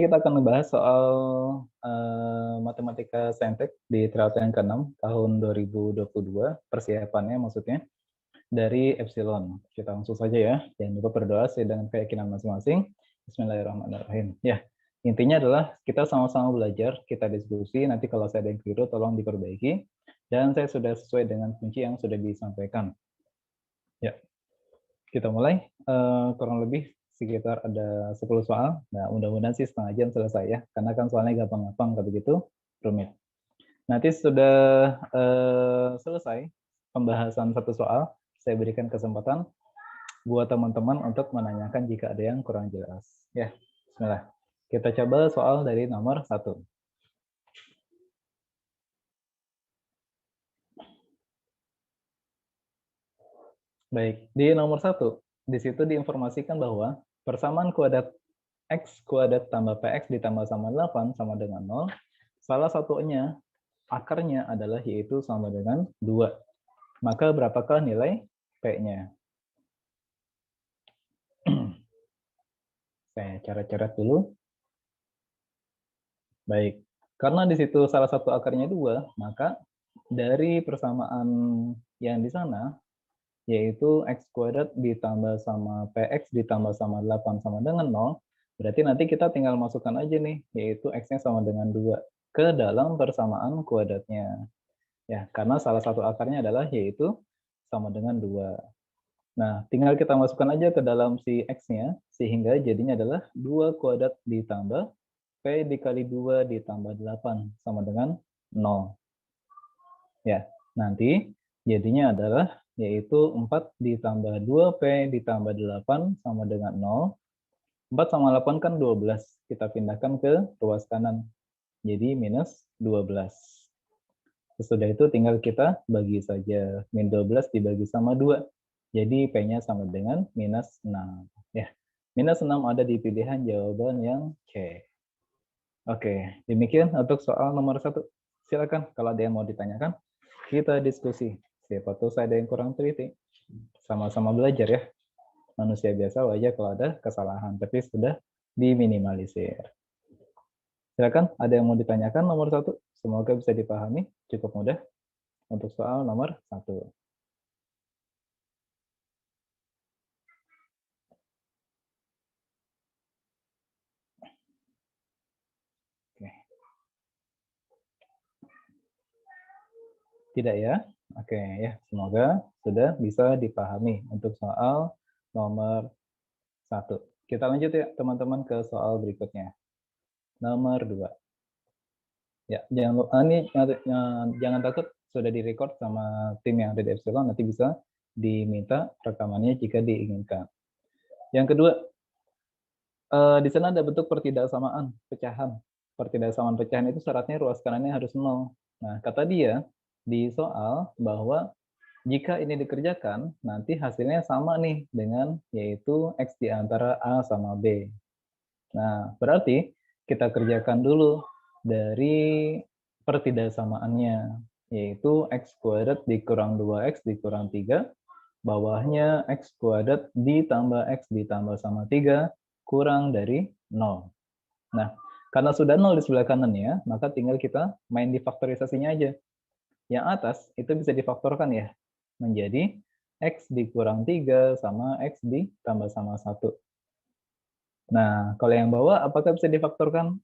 kita akan membahas soal matematika saintek di triwulan yang ke-6 tahun 2022, persiapannya maksudnya, dari Epsilon. Kita langsung saja ya, jangan lupa berdoa sesuai dengan keyakinan masing-masing. Bismillahirrahmanirrahim. Ya, intinya adalah kita sama-sama belajar, kita diskusi, nanti kalau saya ada yang keliru tolong diperbaiki, dan saya sudah sesuai dengan kunci yang sudah disampaikan. Ya, kita mulai, kurang lebih sekitar ada 10 soal. Nah, mudah-mudahan sih setengah jam selesai ya, karena kan soalnya gampang-gampang, kalau begitu rumit. Nanti sudah selesai pembahasan satu soal, saya berikan kesempatan buat teman-teman untuk menanyakan jika ada yang kurang jelas. Ya, bismillah. Kita coba soal dari nomor 1. Baik, di nomor 1, di situ diinformasikan bahwa persamaan kuadrat x kuadrat tambah px ditambah sama 8 sama dengan 0, salah satunya akarnya adalah yaitu sama dengan 2. Maka berapakah nilai p-nya? Saya coret-coret dulu. Baik, karena di situ salah satu akarnya 2, maka dari persamaan yang di sana, yaitu x kuadrat ditambah sama px ditambah sama 8 sama dengan 0, berarti nanti kita tinggal masukkan aja nih, yaitu x-nya sama dengan 2 ke dalam persamaan kuadratnya. Ya, karena salah satu akarnya adalah yaitu sama dengan 2. Nah, tinggal kita masukkan aja ke dalam si x-nya, sehingga jadinya adalah 2 kuadrat ditambah p dikali 2 ditambah 8 sama dengan 0. Ya, nanti jadinya adalah yaitu 4 ditambah 2p ditambah 8 sama dengan 0. 4 sama 8 kan 12. Kita pindahkan ke ruas kanan. Jadi minus 12. Sesudah itu tinggal kita bagi saja. Min 12 dibagi sama 2. Jadi P-nya sama dengan minus 6. Ya, minus 6 ada di pilihan jawaban yang C. Oke, demikian untuk soal nomor 1. Silakan kalau ada yang mau ditanyakan, kita diskusi. Siapa tahu saya ada yang kurang teliti. Sama-sama belajar ya. Manusia biasa wajar kalau ada kesalahan, tapi sudah diminimalisir. Silakan, ada yang mau ditanyakan nomor 1? Semoga bisa dipahami, cukup mudah untuk soal nomor 1. Oke. Tidak ya? Oke ya, semoga sudah bisa dipahami untuk soal nomor 1. Kita lanjut ya teman-teman ke soal berikutnya. Nomor 2. Ya, jangan takut, sudah direcord sama tim yang ada di Epsilon, nanti bisa diminta rekamannya jika diinginkan. Yang kedua, di sana ada bentuk pertidaksamaan pecahan. Pertidaksamaan pecahan itu syaratnya ruas kanannya harus 0. Nah, kata dia di soal bahwa jika ini dikerjakan, nanti hasilnya sama nih dengan yaitu X di antara A sama B. Nah, berarti kita kerjakan dulu dari pertidaksamaannya, yaitu X kuadrat dikurang 2X dikurang 3, bawahnya X kuadrat ditambah X ditambah sama 3, kurang dari 0. Nah, karena sudah 0 di sebelah kanannya, maka tinggal kita main di faktorisasinya aja. Yang atas itu bisa difaktorkan ya, menjadi X dikurang 3 sama X ditambah sama 1. Nah, kalau yang bawah apakah bisa difaktorkan?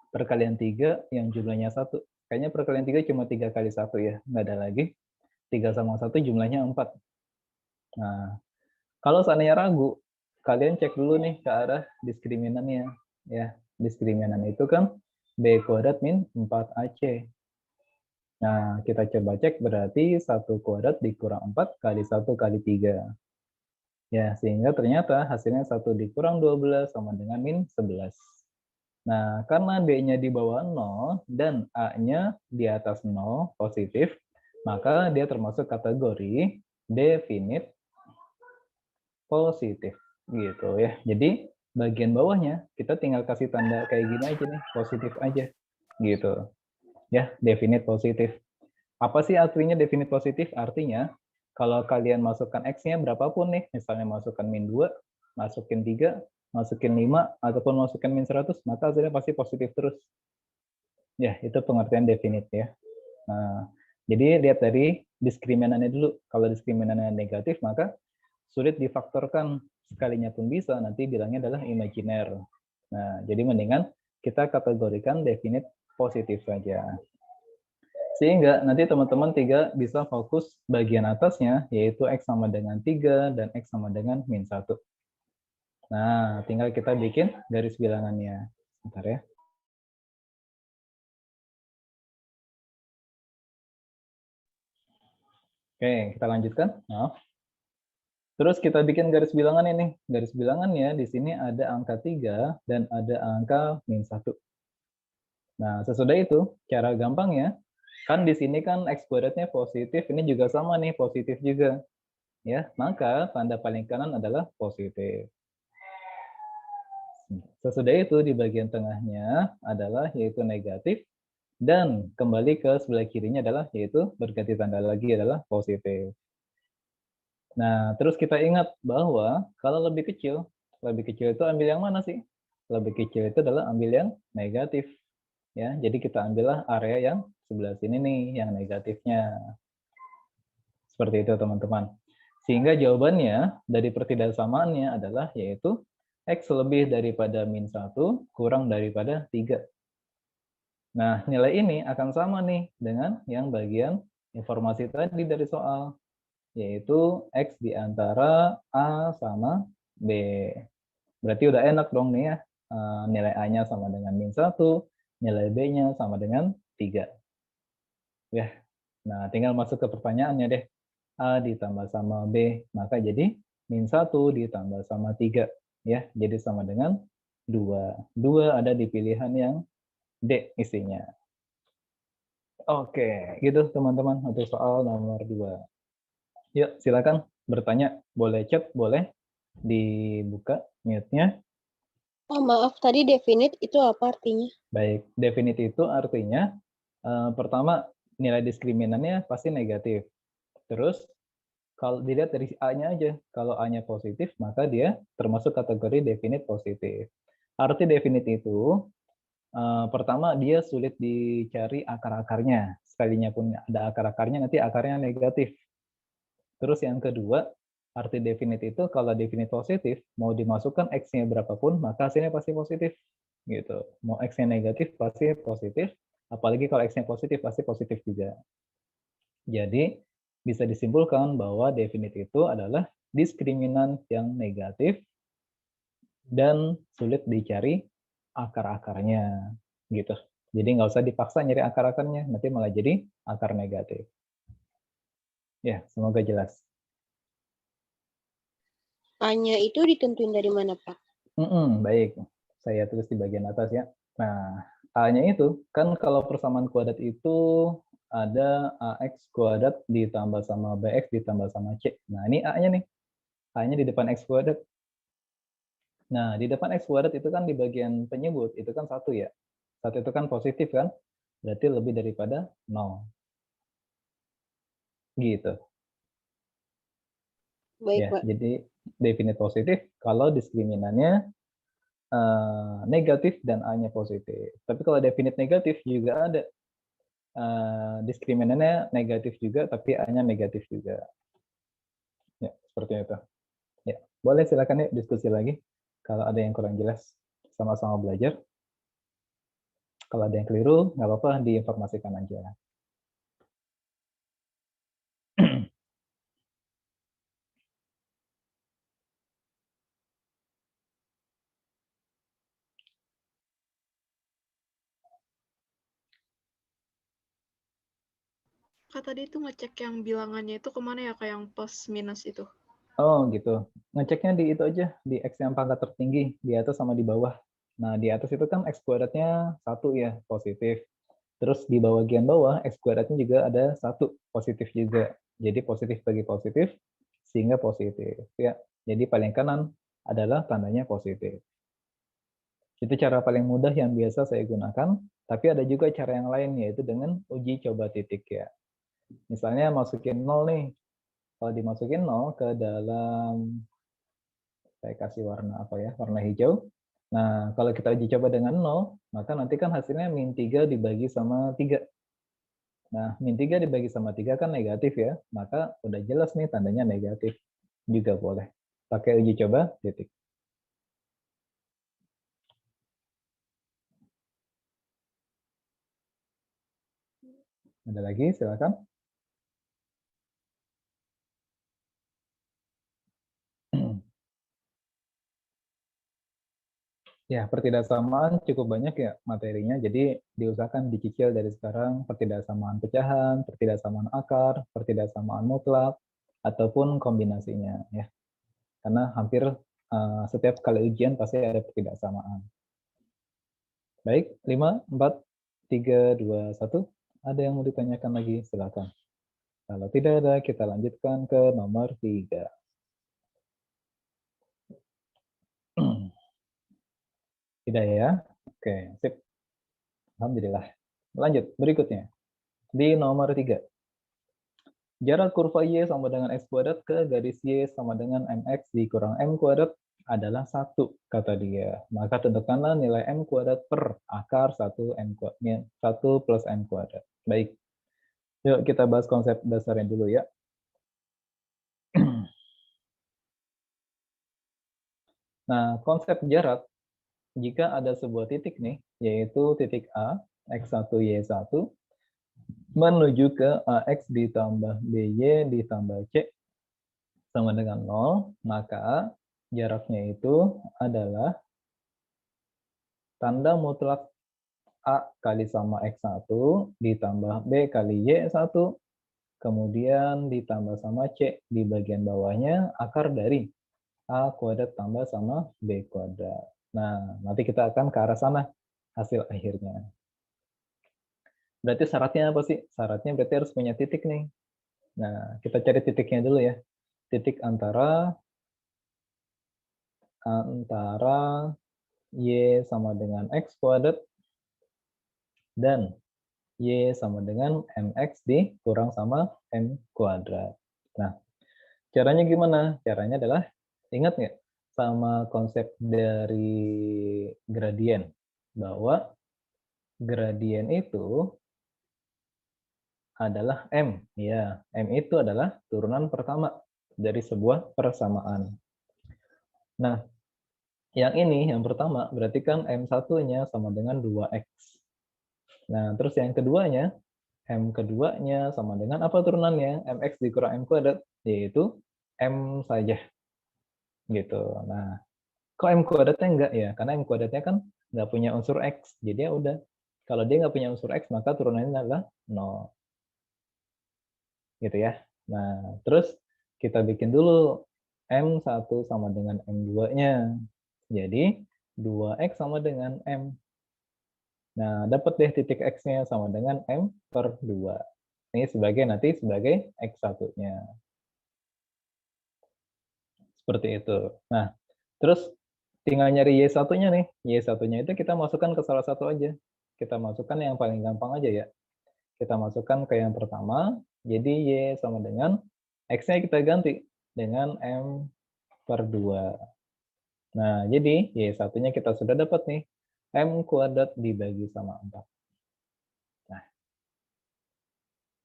Perkalian 3 yang jumlahnya 1. Kayaknya perkalian 3 cuma 3 kali 1 ya, nggak ada lagi. 3 sama 1 jumlahnya 4. Nah, kalau seandainya ragu, kalian cek dulu nih ke arah diskriminannya. Ya, diskriminan itu kan B kuadrat min 4AC. Nah, kita coba cek berarti 1 kuadrat dikurang 4 kali 1 kali 3. Ya, sehingga ternyata hasilnya 1 dikurang 12 sama dengan min 11. Nah, karena D-nya di bawah 0 dan A-nya di atas 0 positif, maka dia termasuk kategori definite positif gitu ya. Jadi bagian bawahnya kita tinggal kasih tanda kayak gini aja nih, positif aja gitu. Ya, definite positif. Apa sih artinya definite positif? Artinya kalau kalian masukkan X-nya berapapun nih, misalnya masukkan min 2, masukin 3, masukin 5 ataupun masukin min 100, maka hasilnya pasti positif terus. Ya, itu pengertian definite ya. Nah, jadi lihat dari diskriminannya dulu. Kalau diskriminannya negatif, maka sulit difaktorkan, sekalinya pun bisa, nanti bilangnya adalah imajiner. Nah, jadi mendingan kita kategorikan definite positif saja. Sehingga nanti teman-teman bisa fokus bagian atasnya, yaitu X sama dengan 3 dan X sama dengan min 1. Nah, tinggal kita bikin garis bilangannya. Bentar ya. Oke, kita lanjutkan. Maaf. Terus kita bikin garis bilangan ini. Garis bilangannya di sini ada angka 3 dan ada angka min 1. Nah, sesudah itu, cara gampangnya, kan di sini kan X kuadratnya positif, ini juga sama nih, positif juga. Ya, maka tanda paling kanan adalah positif. Sesudah itu di bagian tengahnya adalah yaitu negatif, dan kembali ke sebelah kirinya adalah yaitu berganti tanda lagi adalah positif. Nah, terus kita ingat bahwa kalau lebih kecil itu ambil yang mana sih? Lebih kecil itu adalah ambil yang negatif. Ya, jadi kita ambillah area yang sebelah sini nih, yang negatifnya. Seperti itu teman-teman. Sehingga jawabannya dari pertidaksamaannya adalah yaitu X lebih daripada min 1 kurang daripada 3. Nah, nilai ini akan sama nih dengan yang bagian informasi tadi dari soal, yaitu X di antara A sama B. Berarti udah enak dong nih ya, nilai A-nya sama dengan min 1, nilai B-nya sama dengan 3. Ya, nah tinggal masuk ke pertanyaannya deh. A ditambah sama B, maka jadi min 1 ditambah sama 3. Ya, jadi sama dengan 2. 2 ada di pilihan yang D isinya. Oke, gitu teman-teman untuk soal nomor 2. Yuk, silakan bertanya. Boleh chat, boleh dibuka mute-nya. Oh, maaf, tadi definite itu apa artinya? Baik, definite itu artinya pertama nilai diskriminannya pasti negatif. Terus kalau dilihat dari A-nya aja, kalau A-nya positif, maka dia termasuk kategori definite positif. Arti definite itu, pertama dia sulit dicari akar-akarnya. Sekalinya pun ada akar-akarnya, nanti akarnya negatif. Terus yang kedua, arti definite itu kalau definite positif, mau dimasukkan X-nya berapapun, maka hasilnya pasti positif. Gitu. Mau X-nya negatif, pasti positif. Apalagi kalau X-nya positif, pasti positif juga. Jadi, bisa disimpulkan bahwa definite itu adalah diskriminan yang negatif dan sulit dicari akar-akarnya. Gitu. Jadi nggak usah dipaksa nyari akar-akarnya, nanti malah jadi akar negatif. Ya, semoga jelas. A-nya itu ditentuin dari mana, Pak? Baik, saya tulis di bagian atas ya. Nah, A-nya itu, kan kalau persamaan kuadrat itu ada AX kuadrat ditambah sama BX ditambah sama C. Nah, ini A-nya nih. A-nya di depan X kuadrat. Nah, di depan X kuadrat itu kan di bagian penyebut, itu kan 1 ya. 1 itu kan positif kan, berarti lebih daripada 0. Gitu. Baik, Ya, Pak. jadi definite positif kalau diskriminannya negatif dan A-nya positif. Tapi kalau definite negatif juga ada. Diskriminannya negatif juga, tapi A-nya negatif juga. Ya, seperti itu. Ya, boleh silakan yuk diskusi lagi. Kalau ada yang kurang jelas, sama-sama belajar. Kalau ada yang keliru, nggak apa-apa, diinformasikan aja. Kak, tadi itu ngecek yang bilangannya itu kemana ya, kayak yang plus minus itu? Oh gitu. Ngeceknya di itu aja, di X yang pangkat tertinggi, di atas sama di bawah. Nah, di atas itu kan X kuadratnya 1 ya, positif. Terus di bagian bawah, X kuadratnya juga ada 1, positif juga. Jadi positif bagi positif, sehingga positif. Ya. Jadi paling kanan adalah tandanya positif. Itu cara paling mudah yang biasa saya gunakan, tapi ada juga cara yang lain, yaitu dengan uji coba titik ya. Misalnya masukin 0 nih, kalau dimasukin 0 ke dalam kasih warna apa ya? Warna hijau. Nah, kalau kita uji coba dengan 0, maka nanti kan hasilnya min 3 dibagi sama 3. Nah, min 3 dibagi sama 3 kan negatif ya. Maka udah jelas nih tandanya negatif. Juga boleh. Pakai uji coba, titik. Ada lagi, silakan. Ya, pertidaksamaan cukup banyak ya materinya, jadi diusahakan dicicil dari sekarang pertidaksamaan pecahan, pertidaksamaan akar, pertidaksamaan mutlak, ataupun kombinasinya ya. Karena hampir setiap kali ujian pasti ada pertidaksamaan. Baik, 5, 4, 3, 2, 1. Ada yang mau ditanyakan lagi? Silakan. Kalau tidak ada, kita lanjutkan ke nomor 3. Tidak ya? Oke, sip. Alhamdulillah. Lanjut, berikutnya. Di nomor 3. Jarak kurva Y sama dengan X kuadrat ke garis Y sama dengan MX dikurang M kuadrat adalah 1, kata dia. Maka tentukanlah nilai M kuadrat per akar 1 plus M kuadrat. Baik. Yuk kita bahas konsep dasarnya dulu ya. Nah, konsep jarak, jika ada sebuah titik nih, yaitu titik A, X1, Y1, menuju ke AX ditambah BY ditambah C sama dengan 0, maka jaraknya itu adalah tanda mutlak A kali sama X1 ditambah B kali Y1, kemudian ditambah sama C di bagian bawahnya akar dari A kuadrat tambah sama B kuadrat. Nah, nanti kita akan ke arah sana hasil akhirnya. Berarti syaratnya apa sih? Syaratnya berarti harus punya titik nih. Nah, kita cari titiknya dulu ya. Titik antara Y sama dengan X kuadrat dan Y sama dengan MX dikurang sama M kuadrat. Nah, caranya gimana? Caranya adalah, ingat nggak sama konsep dari gradien? Bahwa gradien itu adalah M. Ya, M itu adalah turunan pertama dari sebuah persamaan. Nah, yang ini, yang pertama, berarti kan M1-nya sama dengan 2X. Nah, terus yang keduanya, M keduanya sama dengan apa turunannya? MX dikurang M kuadrat, yaitu M saja. Gitu. Nah, kok M kuadratnya enggak ya? Karena M kuadratnya kan nggak punya unsur X. Jadi ya udah. Kalau dia nggak punya unsur X, maka turunannya adalah 0. Gitu ya. Nah, terus kita bikin dulu M1 sama dengan M2-nya. Jadi, 2X sama dengan M. Nah, dapat deh titik X-nya sama dengan M per 2. Ini nanti sebagai X1-nya. Seperti itu. Nah, terus tinggal nyari Y1-nya nih. Y1-nya itu kita masukkan ke salah satu aja. Kita masukkan yang paling gampang aja ya. Kita masukkan ke yang pertama. Jadi Y sama dengan X-nya kita ganti dengan M per 2. Nah, jadi Y1-nya kita sudah dapat nih. M kuadrat dibagi sama 4. Nah,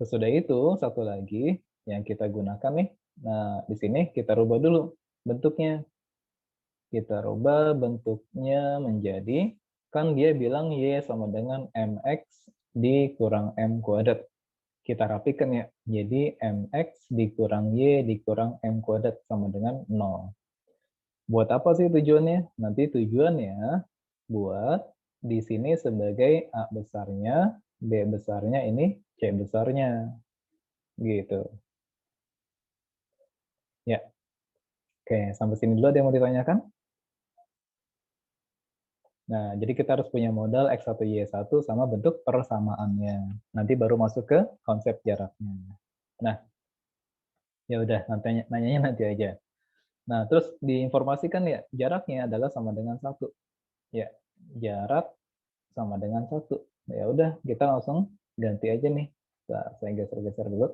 sesudah itu, satu lagi yang kita gunakan nih. Nah, di sini kita rubah dulu bentuknya. Kita rubah bentuknya menjadi, kan dia bilang Y sama dengan MX dikurang M kuadrat. Kita rapikan ya. Jadi MX dikurang Y dikurang M kuadrat sama dengan 0. Buat apa sih tujuannya? Nanti tujuannya buat di sini sebagai A besarnya, B besarnya ini C besarnya. Gitu. Ya. Oke, sampai sini dulu ada yang mau ditanyakan? Nah, jadi kita harus punya modal X1, Y1 sama bentuk persamaannya. Nanti baru masuk ke konsep jaraknya. Nah, ya udah, nanyanya nanti aja. Nah, terus diinformasikan ya, jaraknya adalah sama dengan 1. Ya, jarak sama dengan 1. Ya udah, kita langsung ganti aja nih. Nah, saya geser-geser dulu.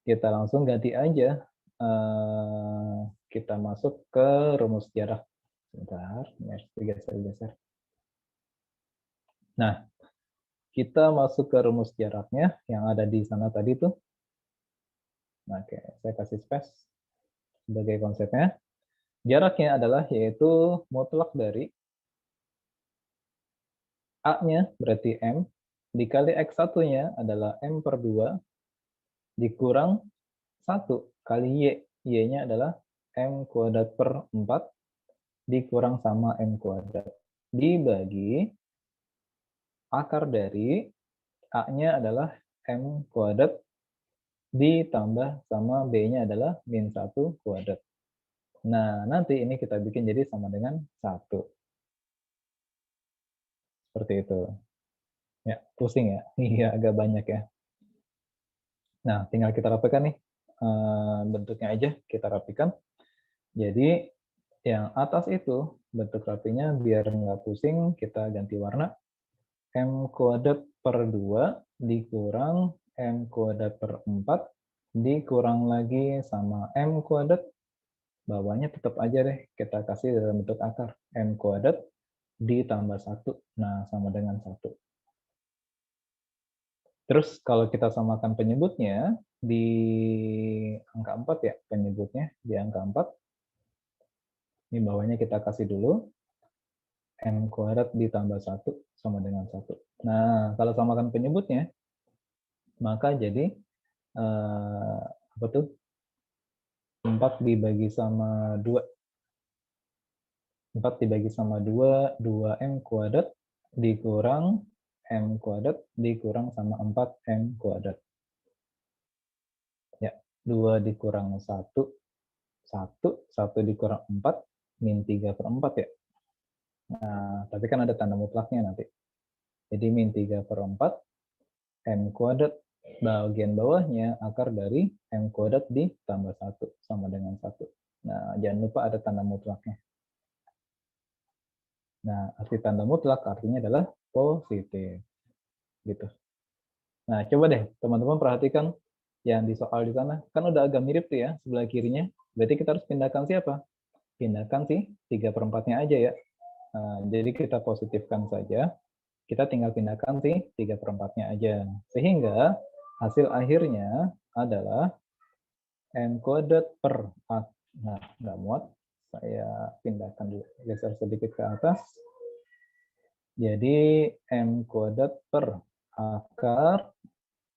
Kita langsung ganti aja kita masuk ke rumus jarak. Sebentar, ini harus digeser-geser. Nah, kita masuk ke rumus jaraknya yang ada di sana tadi tuh. Oke, saya kasih space sebagai konsepnya. Jaraknya adalah yaitu mutlak dari A-nya berarti M, dikali X1-nya adalah M per 2, dikurang 1 kali Y. Y-nya adalah M kuadrat per 4, dikurang sama M kuadrat. Dibagi akar dari A-nya adalah M kuadrat, ditambah sama B-nya adalah min 1 kuadrat. Nah, nanti ini kita bikin jadi sama dengan 1. Seperti itu. Ya, pusing ya? Iya, agak banyak ya. Nah, tinggal kita rapikan nih. Bentuknya aja kita rapikan. Jadi, yang atas itu, bentuk rapinya biar nggak pusing, kita ganti warna. M kuadrat per 2 dikurang M kuadrat per 4, dikurang lagi sama M kuadrat. Bawahnya tetap aja deh, kita kasih dalam bentuk akar. M kuadrat ditambah 1. Nah, sama dengan 1. Terus kalau kita samakan penyebutnya, di angka 4 ya, penyebutnya di angka 4. Ini bawahnya kita kasih dulu. M kuadrat ditambah 1 sama dengan 1. Nah, kalau samakan penyebutnya, maka jadi apa tuh? 4 dibagi sama 2. 4 dibagi sama 2, 2M kuadrat dikurang M kuadrat dikurang sama 4M kuadrat. Ya, 2 dikurang 1, 1 dikurang 4, min 3 per 4 ya. Nah, tapi kan ada tanda mutlaknya nanti. Jadi min 3 per 4, M kuadrat, bagian bawahnya akar dari M kuadrat ditambah 1, sama dengan 1. Nah, jangan lupa ada tanda mutlaknya. Nah, arti tanda mutlak artinya adalah positif. Gitu. Nah, coba deh teman-teman perhatikan yang di soal di sana. Kan udah agak mirip tuh ya, sebelah kirinya. Berarti kita harus pindahkan siapa? Pindahkan si 3/4-nya aja ya. Nah, jadi kita positifkan saja. Kita tinggal pindahkan si 3/4-nya aja. Sehingga hasil akhirnya adalah M kuadrat per A. Nah, nggak muat. Saya pindahkan dulu. Geser sedikit ke atas. Jadi M kuadrat per akar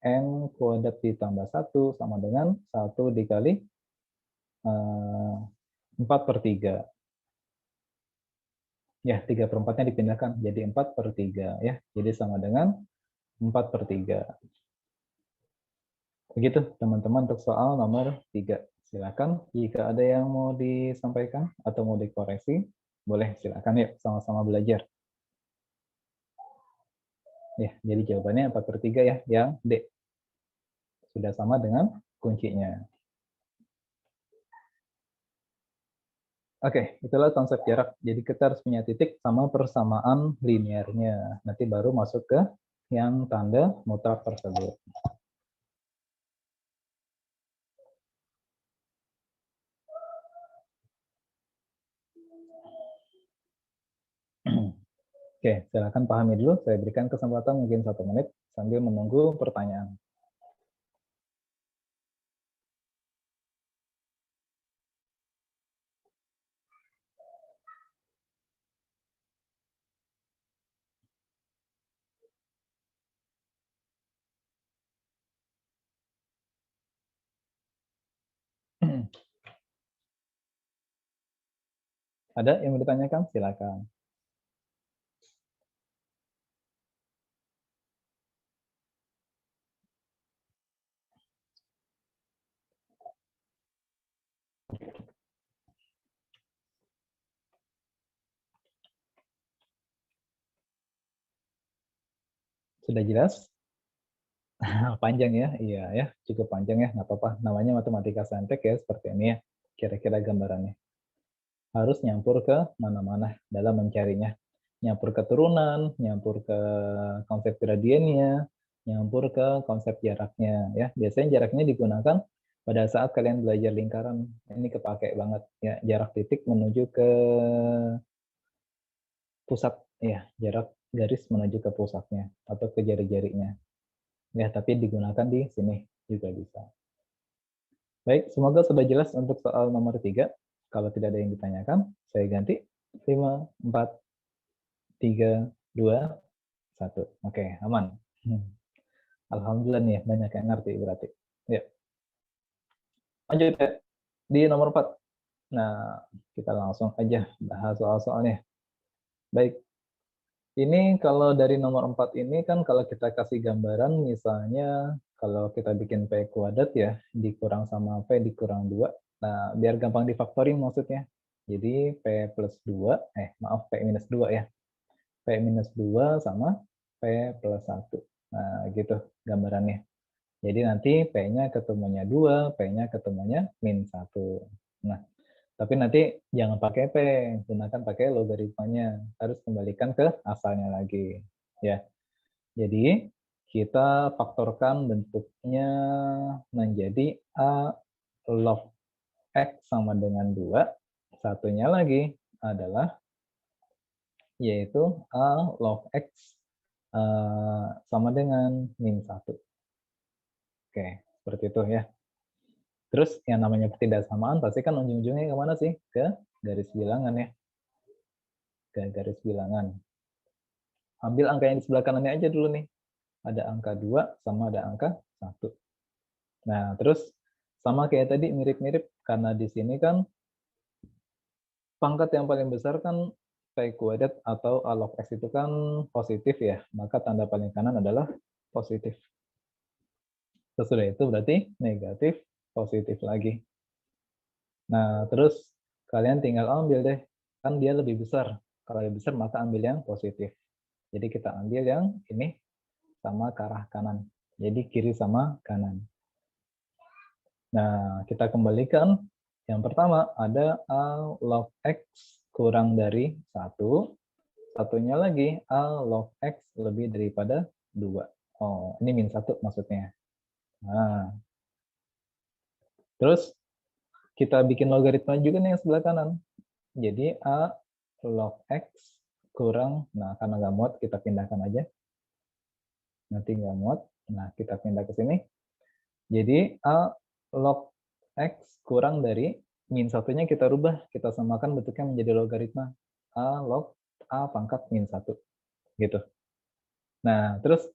M kuadrat ditambah 1 sama dengan 1 dikali 4/3. Ya, 3/4-nya dipindahkan jadi 4/3 ya. Jadi sama dengan 4/3. Begitu teman-teman untuk soal nomor 3. Silakan jika ada yang mau disampaikan atau mau dikoreksi, boleh silakan yuk sama-sama belajar. Ya, jadi jawabannya 4/3 ya, yang D. Sudah sama dengan kuncinya. Oke, itulah konsep jarak. Jadi kita harus punya titik sama persamaan linearnya. Nanti baru masuk ke yang tanda mutlak tersebut. Oke, silakan pahami dulu. Saya berikan kesempatan mungkin 1 menit sambil menunggu pertanyaan. Ada yang mau ditanyakan? Silakan. Sudah jelas? Panjang ya? Iya ya, cukup panjang ya, nggak apa-apa. Namanya matematika saintek ya, seperti ini ya. Kira-kira gambarannya. Harus nyampur ke mana-mana dalam mencarinya. Nyampur ke turunan, nyampur ke konsep gradiennya, nyampur ke konsep jaraknya. Ya, biasanya jaraknya digunakan Pada saat kalian belajar lingkaran, ini kepake banget ya, jarak titik menuju ke pusat ya, jarak garis menuju ke pusatnya atau ke jari-jarinya. Ya, tapi digunakan di sini juga bisa. Baik, semoga sudah jelas untuk soal nomor 3. Kalau tidak ada yang ditanyakan, saya ganti 5, 4, 3, 2, 1. Oke, aman. Alhamdulillah nih, banyak yang ngerti berarti. Ya. Lanjut ya, di nomor 4. Nah, kita langsung aja bahas soal-soalnya. Baik, ini kalau dari nomor 4 ini kan kalau kita kasih gambaran, misalnya kalau kita bikin P kuadrat ya, dikurang sama P dikurang 2. Nah, biar gampang difaktoring maksudnya. Jadi P plus 2, maaf P minus 2 ya. P minus 2 sama P plus 1. Nah, gitu gambarannya. Jadi nanti P-nya ketemunya 2, P-nya ketemunya min 1. Nah, tapi nanti jangan pakai P, gunakan pakai logaritmanya. Harus kembalikan ke asalnya lagi. Ya. Jadi, kita faktorkan bentuknya menjadi A log X sama dengan 2. Satunya lagi adalah yaitu A log X sama dengan min 1. Oke, seperti itu ya. Terus yang namanya ketidaksamaan pasti kan ujung-ujungnya kemana sih? Ke garis bilangan ya. Ke garis bilangan. Ambil angka yang di sebelah kanannya aja dulu nih. Ada angka 2 sama ada angka 1. Nah, terus sama kayak tadi mirip-mirip karena di sini kan pangkat yang paling besar kan P kuadrat atau A log X itu kan positif ya. Maka tanda paling kanan adalah positif. Sesudah itu berarti negatif, positif lagi. Nah, terus kalian tinggal ambil deh. Kan dia lebih besar. Kalau lebih besar maka ambil yang positif. Jadi kita ambil yang ini sama ke arah kanan. Jadi kiri sama kanan. Nah, kita kembalikan. Yang pertama ada A log X kurang dari 1. Satunya lagi A log X lebih daripada 2. Oh, ini min 1 maksudnya. Nah, terus kita bikin logaritma juga nih yang sebelah kanan. Jadi A log X kurang, nah karena nggak muat kita pindahkan aja. Nanti nggak muat, nah kita pindah ke sini. Jadi A log X kurang dari min satunya kita rubah, kita samakan bentuknya menjadi logaritma. A log A pangkat min 1. Gitu. Nah, terus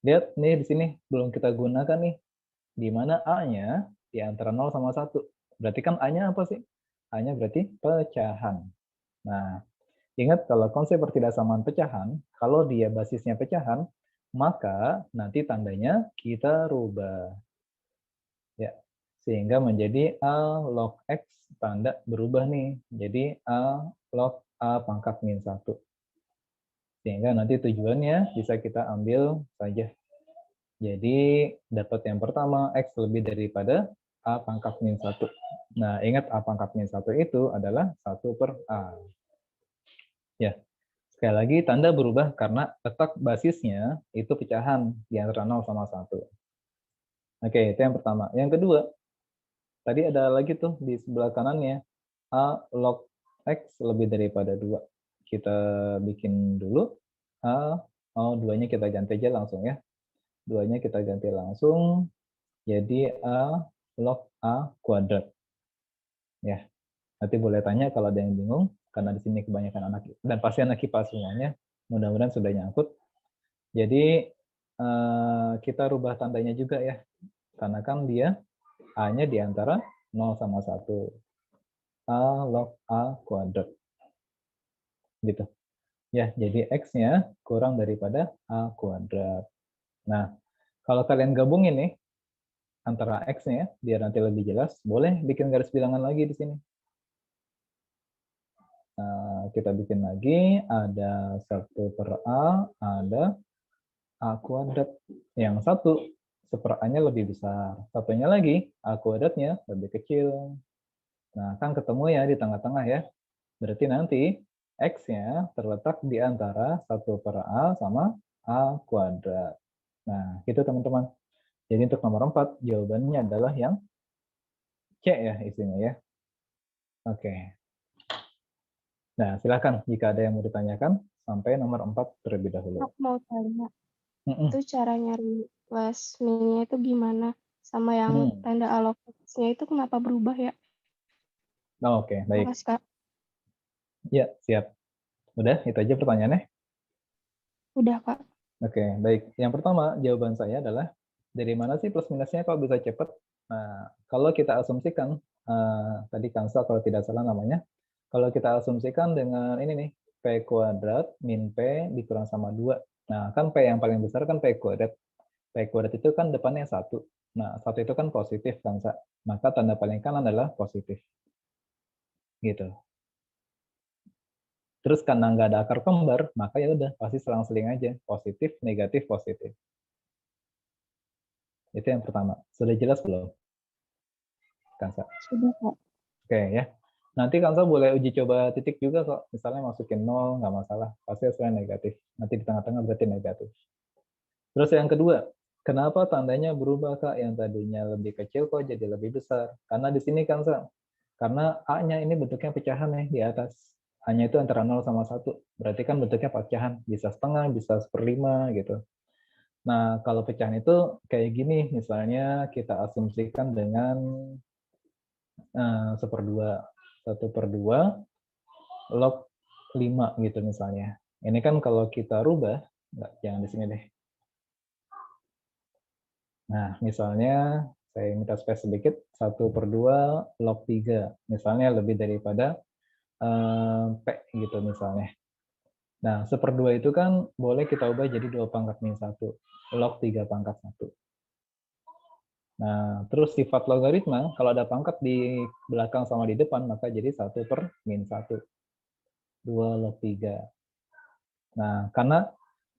lihat nih di sini belum kita gunakan nih. Di mana A-nya di antara 0 sama 1. Berarti kan A-nya apa sih? A-nya berarti pecahan. Nah, ingat kalau konsep pertidaksamaan pecahan, kalau dia basisnya pecahan, maka nanti tandanya kita rubah. Ya, sehingga menjadi A log X tanda berubah nih. Jadi A log A pangkat min 1. Sehingga nanti tujuannya bisa kita ambil saja. Jadi dapat yang pertama X lebih daripada A pangkat min 1. Nah, ingat A pangkat min 1 itu adalah 1 per A. Ya, sekali lagi tanda berubah karena letak basisnya itu pecahan di antara 0 sama 1. Oke, itu yang pertama. Yang kedua, tadi ada lagi tuh di sebelah kanannya. A log X lebih daripada 2. Kita bikin dulu. A, 2-nya kita ganti aja langsung ya. 2-nya kita ganti langsung. Jadi A log A kuadrat. Ya, nanti boleh tanya kalau ada yang bingung. Karena di sini kebanyakan anak, dan pasti anak IPA semuanya. Mudah-mudahan sudah nyangkut. Jadi kita rubah tandanya juga ya. Karena kan dia A-nya di antara 0 sama 1. A log A kuadrat. Gitu. Ya, jadi X-nya kurang daripada A kuadrat. Nah, kalau kalian gabungin nih, antara X-nya, biar nanti lebih jelas, boleh bikin garis bilangan lagi di sini. Nah, kita bikin lagi, ada 1 per A, ada A kuadrat. Yang 1, 1 A-nya lebih besar. Satunya lagi, A kuadratnya lebih kecil. Nah, kan ketemu ya di tengah-tengah ya. Berarti nanti X-nya terletak di antara 1 per A sama A kuadrat. Nah, gitu teman-teman. Jadi untuk nomor 4, jawabannya adalah yang C ya isinya ya. Oke. Nah, silakan jika ada yang mau ditanyakan sampai nomor 4 terlebih dahulu. Aku mau tanya, Mm-mm. itu cara nyari last min-nya itu gimana? Sama yang Hmm. tanda alokasinya itu kenapa berubah ya? Oh, oke, baik. Makasih, Kak. Ya, siap. Udah, itu aja pertanyaannya. Udah, Kak. Oke, baik. Yang pertama, jawaban saya adalah dari mana sih plus minusnya kok bisa cepat? Nah, kalau kita asumsikan, tadi Kansa kalau tidak salah namanya, kalau kita asumsikan dengan ini nih, P kuadrat min P dikurang sama 2. Nah, kan P yang paling besar kan P kuadrat. P kuadrat itu kan depannya 1. Nah, 1 itu kan positif, Kansa. Maka tanda paling kanan adalah positif. Gitu. Terus karena nggak ada akar kembar, maka ya udah pasti selang-seling aja, positif, negatif, positif. Itu yang pertama. Sudah jelas belum, Kansa? Sudah, Kak. Oke ya. Nanti Kansa boleh uji coba titik juga kok. Misalnya masukin 0, nggak masalah. Pasti hasilnya negatif. Nanti di tengah-tengah berarti negatif. Terus yang kedua, kenapa tandanya berubah, Kak? Yang tadinya lebih kecil kok jadi lebih besar? Karena di sini Kansa, karena A-nya ini bentuknya pecahan nih di atas. A-nya itu antara 0 sama 1. Berarti kan bentuknya pecahan. Bisa setengah, bisa 1/5 gitu. Nah, kalau pecahan itu kayak gini, misalnya kita asumsikan dengan 1/2. 1/2 log 5 gitu misalnya. Ini kan kalau kita rubah, jangan di sini deh. Nah, misalnya saya minta space sedikit, 1/2 log 3. Misalnya lebih daripada P gitu misalnya. Nah, 1/2 itu kan boleh kita ubah jadi 2 pangkat min 1. Log 3 pangkat 1. Nah, terus sifat logaritma, kalau ada pangkat di belakang sama di depan, maka jadi 1/-1. 2 log 3. Nah, karena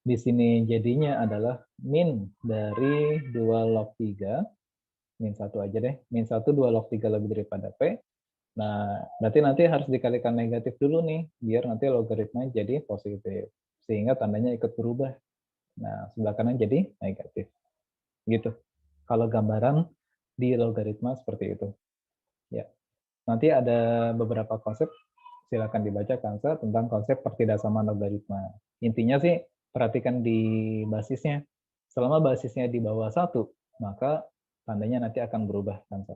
di sini jadinya adalah min dari 2 log 3, min 1 aja deh, min 1 2 log 3 lebih daripada P. Nah, berarti nanti harus dikalikan negatif dulu nih, biar nanti logaritmanya jadi positif. Sehingga tandanya ikut berubah. Nah, sebelah kanan jadi negatif. Gitu. Kalau gambaran di logaritma seperti itu. Ya. Nanti ada beberapa konsep, silakan dibaca Kansa tentang konsep pertidaksamaan logaritma. Intinya sih, perhatikan di basisnya. Selama basisnya di bawah 1, maka tandanya nanti akan berubah, Kansa.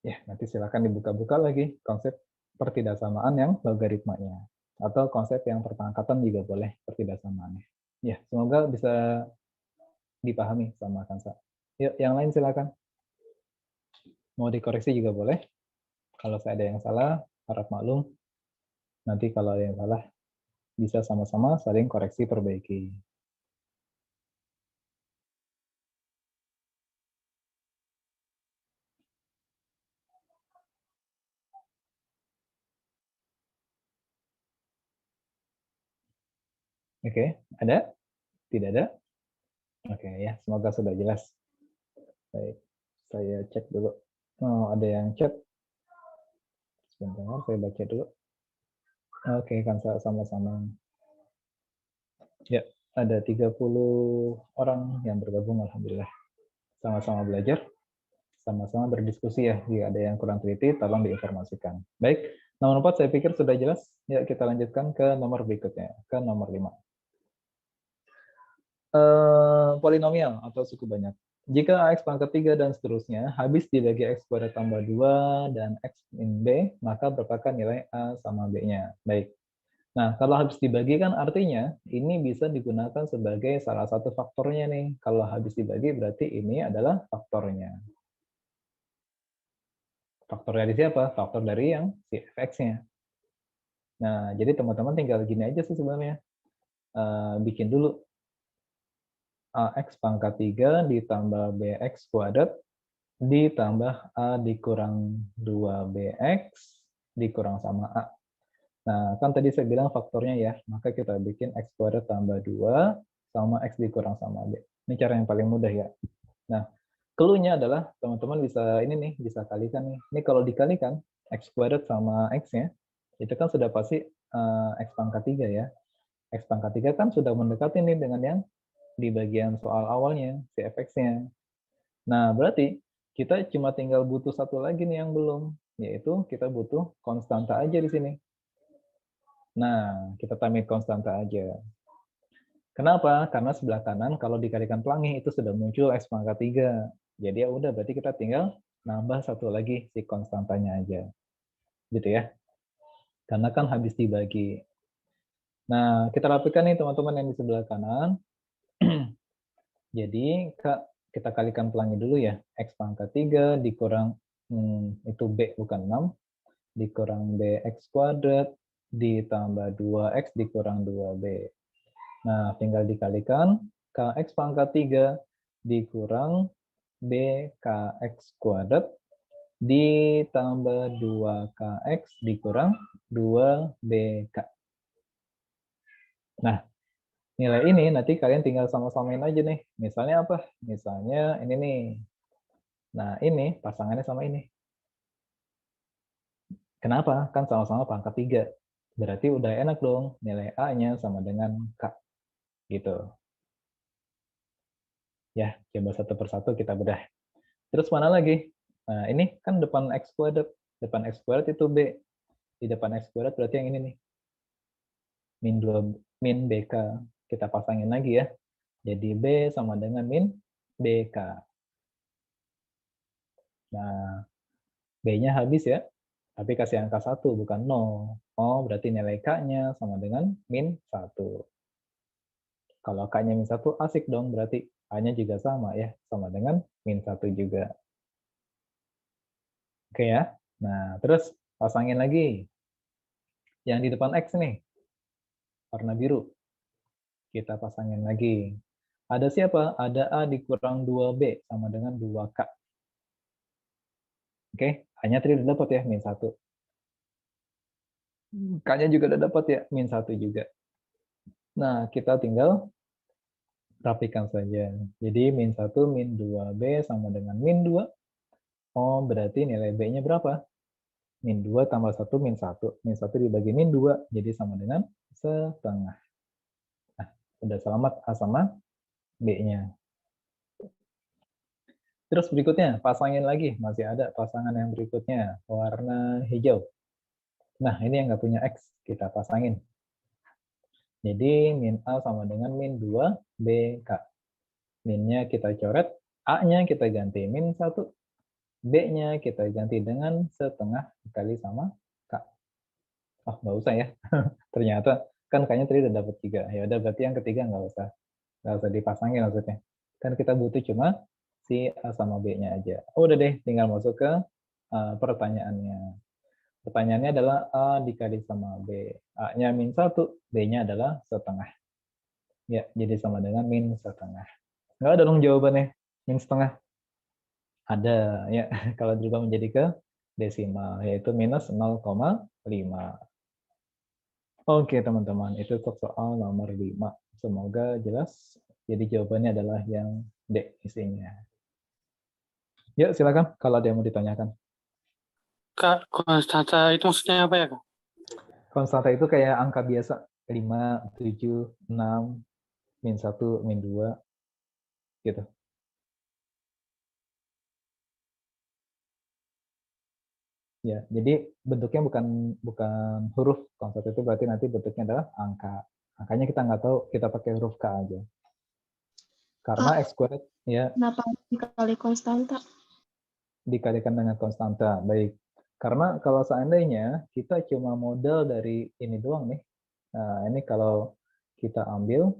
Ya, nanti silakan dibuka-buka lagi konsep pertidaksamaan yang logaritmanya. Atau konsep yang perpangkatan juga boleh pertidaksamaannya. Ya, semoga bisa dipahami sama Kansa. Yuk, yang lain silakan. Mau dikoreksi juga boleh. Kalau saya ada yang salah, harap maklum. Nanti kalau ada yang salah, bisa sama-sama saling koreksi perbaiki. Oke, ada? Tidak ada? Oke ya, semoga sudah jelas. Baik, saya cek dulu. Oh, ada yang chat. Sebentar, saya baca dulu. Oke, kan sama-sama. Ya, ada 30 orang yang bergabung, alhamdulillah. Sama-sama belajar, sama-sama berdiskusi ya. Jika ada yang kurang teliti, tolong diinformasikan. Baik, nomor 4 saya pikir sudah jelas. Ya, kita lanjutkan ke nomor berikutnya, ke nomor 5. Polinomial atau suku banyak. Jika X pangkat 3 dan seterusnya habis dibagi X kuadrat tambah 2 dan X min B, maka berapakah nilai A sama B-nya? Baik. Nah, kalau habis dibagi kan artinya ini bisa digunakan sebagai salah satu faktornya nih. Kalau habis dibagi berarti ini adalah faktornya. Faktor dari siapa? Faktor dari yang si fx-nya. Nah, jadi teman-teman tinggal gini aja sih sebenarnya. Bikin dulu AX pangkat 3 ditambah BX kuadrat ditambah A dikurang 2BX dikurang sama A. Nah, kan tadi saya bilang faktornya ya, maka kita bikin X kuadrat tambah 2 sama X dikurang sama B. Ini cara yang paling mudah ya. Nah, clue-nya adalah teman-teman bisa ini nih, bisa kalikan nih. Ini kalau dikalikan, X kuadrat sama X-nya, itu kan sudah pasti X pangkat 3 ya. X pangkat 3 kan sudah mendekati nih dengan yang di bagian soal awalnya, si fx-nya. Nah, berarti kita cuma tinggal butuh satu lagi nih yang belum, yaitu kita butuh konstanta aja di sini. Nah, kita tambahin konstanta aja. Kenapa? Karena sebelah kanan kalau dikalikan pelangi itu sudah muncul X pangkat 3. Jadi ya udah, berarti kita tinggal nambah satu lagi si konstantanya aja. Gitu ya. Karena kan habis dibagi. Nah, kita rapikan nih teman-teman yang di sebelah kanan. Jadi, kita kalikan pelangi dulu ya. X pangkat 3 dikurang, itu B bukan 6, dikurang BX kuadrat, ditambah 2X dikurang 2B. Nah, tinggal dikalikan KX pangkat 3 dikurang BKX kuadrat ditambah 2KX dikurang 2BK. Nah, nilai ini nanti kalian tinggal sama-samain aja nih. Misalnya apa? Misalnya ini nih. Nah, ini pasangannya sama ini. Kenapa? Kan sama-sama pangkat 3. Berarti udah enak dong. Nilai A-nya sama dengan K. Gitu. Ya, coba satu persatu kita bedah. Terus mana lagi? Nah, ini kan depan X kuadrat. Depan X kuadrat itu B. Di depan X kuadrat berarti yang ini nih. Min 2, min BK. Kita pasangin lagi ya. Jadi B sama dengan min BK. Nah, B-nya habis ya. Tapi kasih angka 1, bukan 0. Oh, berarti nilai K-nya sama dengan min 1. Kalau K-nya min 1, asik dong. Berarti A-nya juga sama ya. Sama dengan min 1 juga. Oke ya. Nah, terus pasangin lagi. Yang di depan X nih. Warna biru. Kita pasangin lagi. Ada siapa? Ada A dikurang 2B sama dengan 2K. Oke, A-nya tadi udah dapat ya, min 1. K-nya juga udah dapat ya, min 1 juga. Nah, kita tinggal rapikan saja. Jadi min 1, min 2B sama dengan min 2. Oh, berarti nilai B-nya berapa? Min 2 tambah 1, min 1. Min 1 dibagi min 2, jadi sama dengan setengah. Nah, udah selamat A sama B-nya. Terus berikutnya, pasangin lagi. Masih ada pasangan yang berikutnya, warna hijau. Nah, ini yang nggak punya X, kita pasangin. Jadi, min A sama dengan min 2BK. Min-nya kita coret, A-nya kita ganti min 1, B-nya kita ganti dengan setengah dikali sama K. Oh, nggak usah ya. Ternyata, kan K-nya tadi udah dapat 3. Ya udah, berarti yang ketiga nggak usah. Nggak usah dipasangin maksudnya. Kan kita butuh cuma si A sama B-nya aja. Oh, udah deh, tinggal masuk ke pertanyaannya. Pertanyaannya adalah A dikali sama B. A-nya min 1, B-nya adalah setengah. Ya, jadi sama dengan min setengah. Nggak ada dong jawabannya, min setengah. Ada, ya. Kalau dirubah menjadi ke desimal, yaitu minus 0,5. Oke, teman-teman. Itu untuk soal nomor 5. Semoga jelas. Jadi jawabannya adalah yang D isinya. Yuk, silakan kalau ada yang mau ditanyakan. Kak, konstanta itu maksudnya apa ya, Kak? Konstanta itu kayak angka biasa, 5, 7, 6, min 1, min 2, gitu. Ya, jadi bentuknya bukan huruf. Konstanta itu berarti nanti bentuknya adalah angka. Angkanya kita nggak tahu, kita pakai huruf K aja. Karena X kuadrat ya Kenapa dikali konstanta? dikalikan dengan konstanta. Baik. Karena kalau seandainya kita cuma model dari ini doang nih. Nah, ini kalau kita ambil,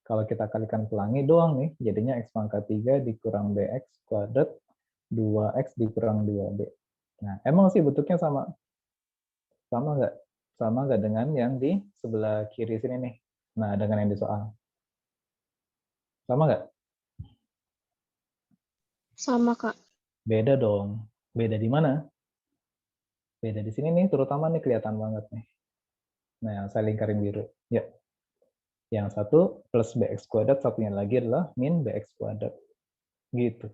kalau kita kalikan pelangi doang nih, jadinya X pangkat 3 dikurang BX kuadrat 2X dikurang 2B. Nah, emang sih bentuknya sama. Sama nggak? Sama nggak dengan yang di sebelah kiri sini nih? Nah, dengan yang di soal. Sama nggak? Sama, Kak. Beda dong. Beda di mana? Beda di sini nih, terutama nih kelihatan banget nih. Nah, yang saya lingkarin biru. Ya. Yang satu plus bx kuadrat, satunya lagi adalah min bx kuadrat. Gitu.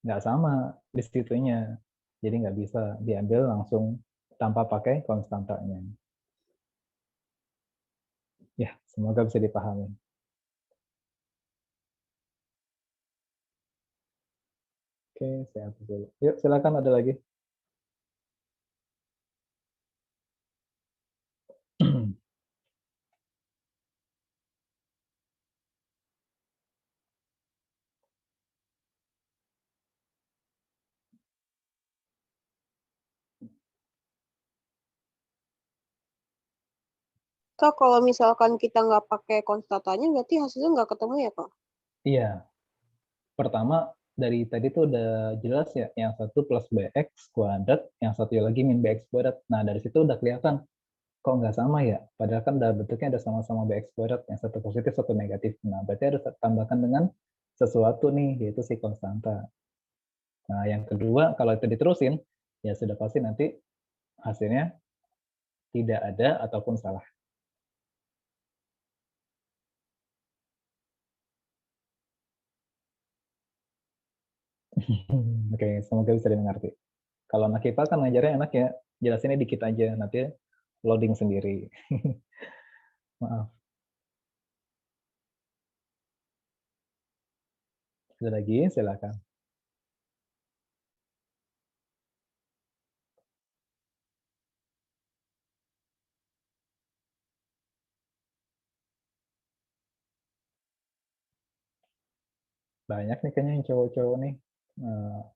Nggak sama di situnya. Jadi nggak bisa diambil langsung tanpa pakai konstantanya. Ya, semoga bisa dipahami. Oke, saya hapus dulu. Yuk, silakan ada lagi. Kak, kalau misalkan kita nggak pakai konstatanya, berarti hasilnya nggak ketemu ya, Kak? Iya. Pertama, dari tadi tuh udah jelas ya, yang satu plus bx kuadrat, yang satu lagi min bx kuadrat. Nah, dari situ udah kelihatan, kok nggak sama ya? Padahal kan udah bentuknya ada sama-sama bx kuadrat, yang satu positif, satu negatif. Nah, berarti harus tambahkan dengan sesuatu nih, yaitu si konstanta. Nah, yang kedua, kalau itu diterusin, ya sudah pasti nanti hasilnya tidak ada ataupun salah. Oke, semoga bisa dimengerti. Kalau anak IPA kan ngajarnya enak ya, jelasinnya dikit aja, nanti loading sendiri. Maaf. Ada lagi, silakan. Banyak nih kayaknya yang cowok-cowok nih.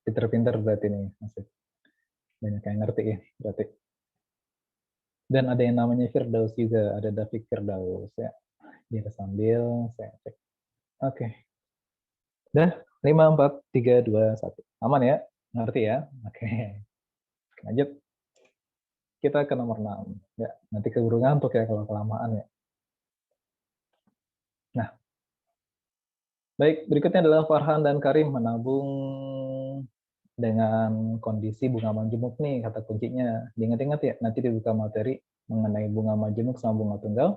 Pinter-pinter berarti nih. Masih banyak yang ngerti ya berarti. Dan ada yang namanya Firdaus juga, ada David Firdaus ya. Dia sambil saya cek. Oke. Dah, 5, 4, 3, 2, 1. Aman ya? Ngerti ya? Oke. Lanjut. Kita ke nomor 6. Ya, nanti keburu ngantuk ya kalau kelamaan ya. Nah, baik, berikutnya adalah Farhan dan Karim menabung dengan kondisi bunga majemuk nih, kata kuncinya. Diingat-ingat ya, nanti dibuka materi mengenai bunga majemuk sama bunga tunggal.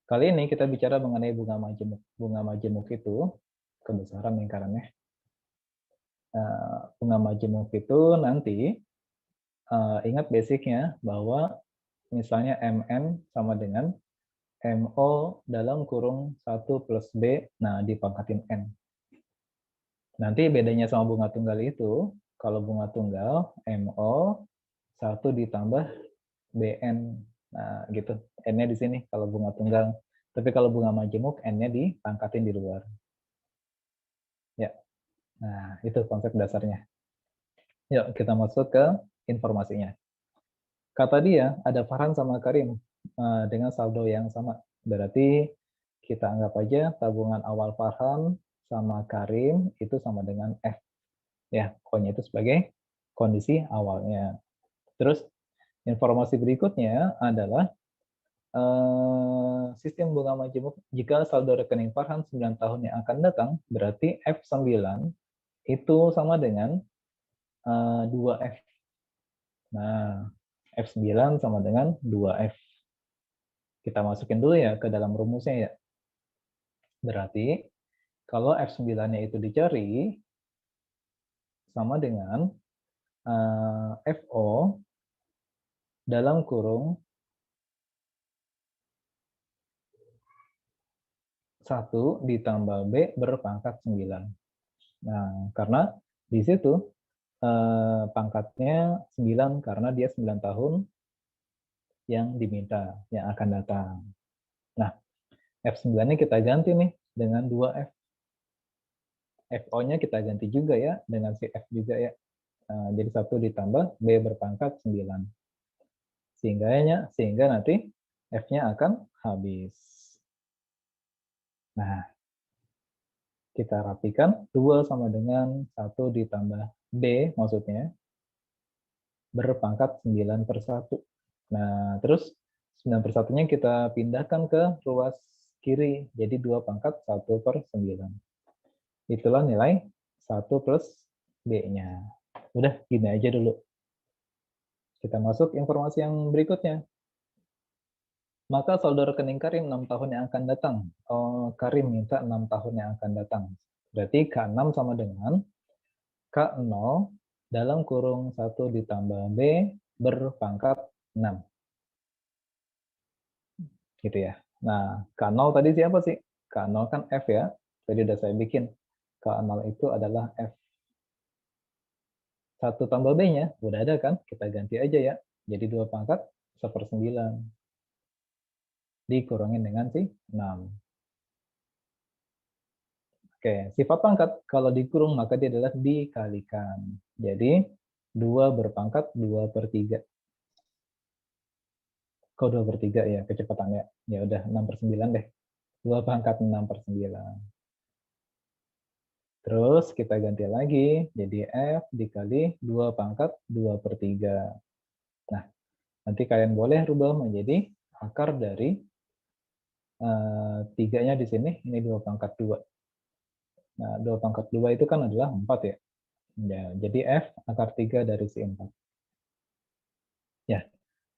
Kali ini kita bicara mengenai bunga majemuk. Bunga majemuk itu, kebesaran lingkarannya. Bunga majemuk itu nanti, ingat basicnya bahwa misalnya MN sama dengan MO dalam kurung 1 plus B, nah dipangkatin N. Nanti bedanya sama bunga tunggal itu, kalau bunga tunggal, MO 1 ditambah BN. Nah, gitu. N-nya di sini kalau bunga tunggal. Tapi kalau bunga majemuk, N-nya dipangkatin di luar. Ya. Nah, itu konsep dasarnya. Yuk, kita masuk ke informasinya. Kata dia, ada Farhan sama Karim dengan saldo yang sama. Berarti kita anggap aja tabungan awal Farhan sama Karim itu sama dengan F. Ya, O-nya itu sebagai kondisi awalnya. Terus informasi berikutnya adalah sistem bunga majemuk jika saldo rekening Farhan 9 tahun yang akan datang, berarti F9 itu sama dengan 2F. Nah, F9 sama dengan 2F. Kita masukin dulu ya ke dalam rumusnya ya. Berarti kalau F9-nya itu dicari sama dengan FO dalam kurung 1 ditambah B berpangkat 9. Nah, karena di situ pangkatnya 9 karena dia 9 tahun yang diminta, yang akan datang. Nah, F9-nya kita ganti nih dengan 2F. FO-nya kita ganti juga ya, dengan si F juga ya. Jadi 1 ditambah B berpangkat 9. Sehingga nanti F-nya akan habis. Nah, kita rapikan, 2 sama dengan 1 ditambah B maksudnya, berpangkat 9 per 1. Nah, terus 9 per 1-nya kita pindahkan ke ruas kiri, jadi 2 pangkat 1 per 9. Itulah nilai 1 plus B-nya. Udah, gini aja dulu. Kita masuk informasi yang berikutnya. Maka saldo rekening Karim 6 tahun yang akan datang. Karim minta 6 tahun yang akan datang. Berarti K6 sama dengan K0 dalam kurung 1 ditambah B berpangkat 6. Gitu ya. Nah, K0 tadi siapa sih? K0 kan F ya. Tadi udah saya bikin. K0 itu adalah F. 1 tambah B-nya udah ada kan? Kita ganti aja ya. Jadi 2 pangkat 1/9. Dikurangin dengan si 6. Oke, sifat pangkat kalau dikurung maka dia adalah dikalikan. Jadi 2 berpangkat 2/3. Kok 2/3 ya kecepatannya? Ya udah 6/9 deh. 2 pangkat 6/9. Terus kita ganti lagi, jadi F dikali 2 pangkat 2/3. Nah, nanti kalian boleh rubah menjadi akar dari 3-nya di sini, ini 2 pangkat 2. Nah, 2 pangkat 2 itu kan adalah 4 ya. Ya, jadi F akar 3 dari si 4. Ya,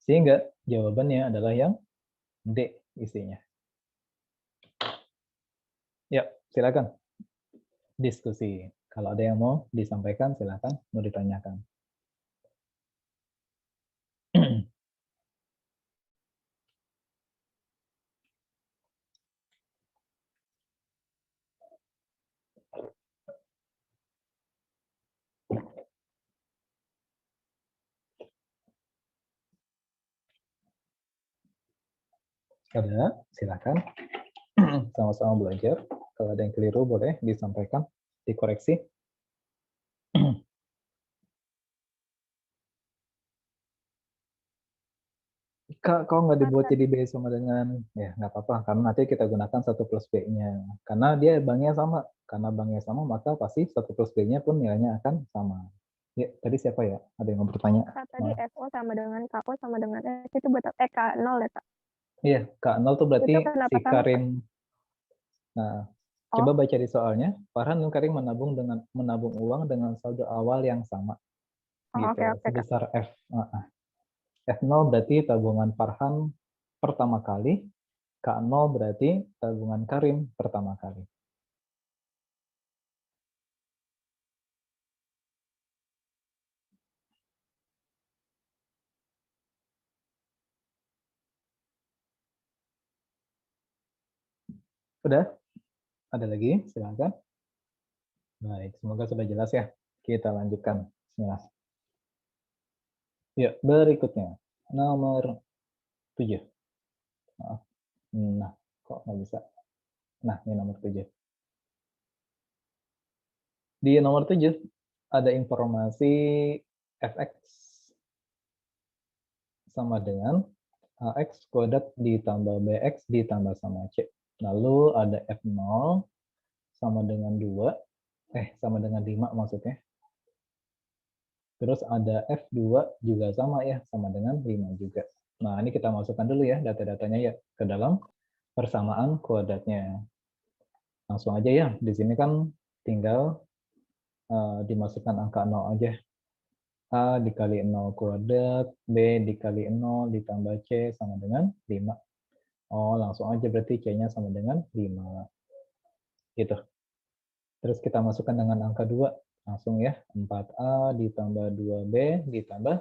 sehingga jawabannya adalah yang D isinya. Ya, silakan diskusi. Kalau ada yang mau disampaikan, silakan. Mau ditanyakan. Ada, silakan. Sama-sama belajar. Kalau ada yang keliru boleh disampaikan, dikoreksi. Kak, kok nggak dibuat jadi B sama dengan, ya nggak apa-apa, karena nanti kita gunakan 1 plus B-nya. Karena dia banknya sama. Karena banknya sama, maka pasti 1 plus B-nya pun nilainya akan sama. Ya, tadi siapa ya? Ada yang mau bertanya? Kak, tadi FO sama dengan KO sama dengan S itu buat K0 ya, Kak? Iya, K0 tuh berarti Itu kenapa si sama, Kak? Karim. Nah, coba baca di soalnya. Farhan dan Karim menabung uang dengan saldo awal yang sama. Oh, Gitu, oke, Kak. sebesar F. F0 berarti tabungan Farhan pertama kali, K0 berarti tabungan Karim pertama kali. Udah? Ada lagi? Silakan. Baik, semoga sudah jelas ya. Kita lanjutkan. Bismillah. Yuk, berikutnya. Nomor 7. Nah, kok nggak bisa? Nah, ini nomor 7. Di nomor 7 ada informasi fx sama dengan ax kuadrat ditambah bx ditambah sama c. Lalu ada f0 sama dengan 2, sama dengan 5 maksudnya. Terus ada f2 juga sama ya, sama dengan 5 juga. Nah, ini kita masukkan dulu ya data-datanya ya ke dalam persamaan kuadratnya. Langsung aja ya, di sini kan tinggal dimasukkan angka 0 aja. A dikali 0 kuadrat, B dikali 0 ditambah C sama dengan 5. Oh, langsung aja berarti C-nya sama dengan 5. Gitu. Terus kita masukkan dengan angka 2. Langsung ya, 4A ditambah 2B ditambah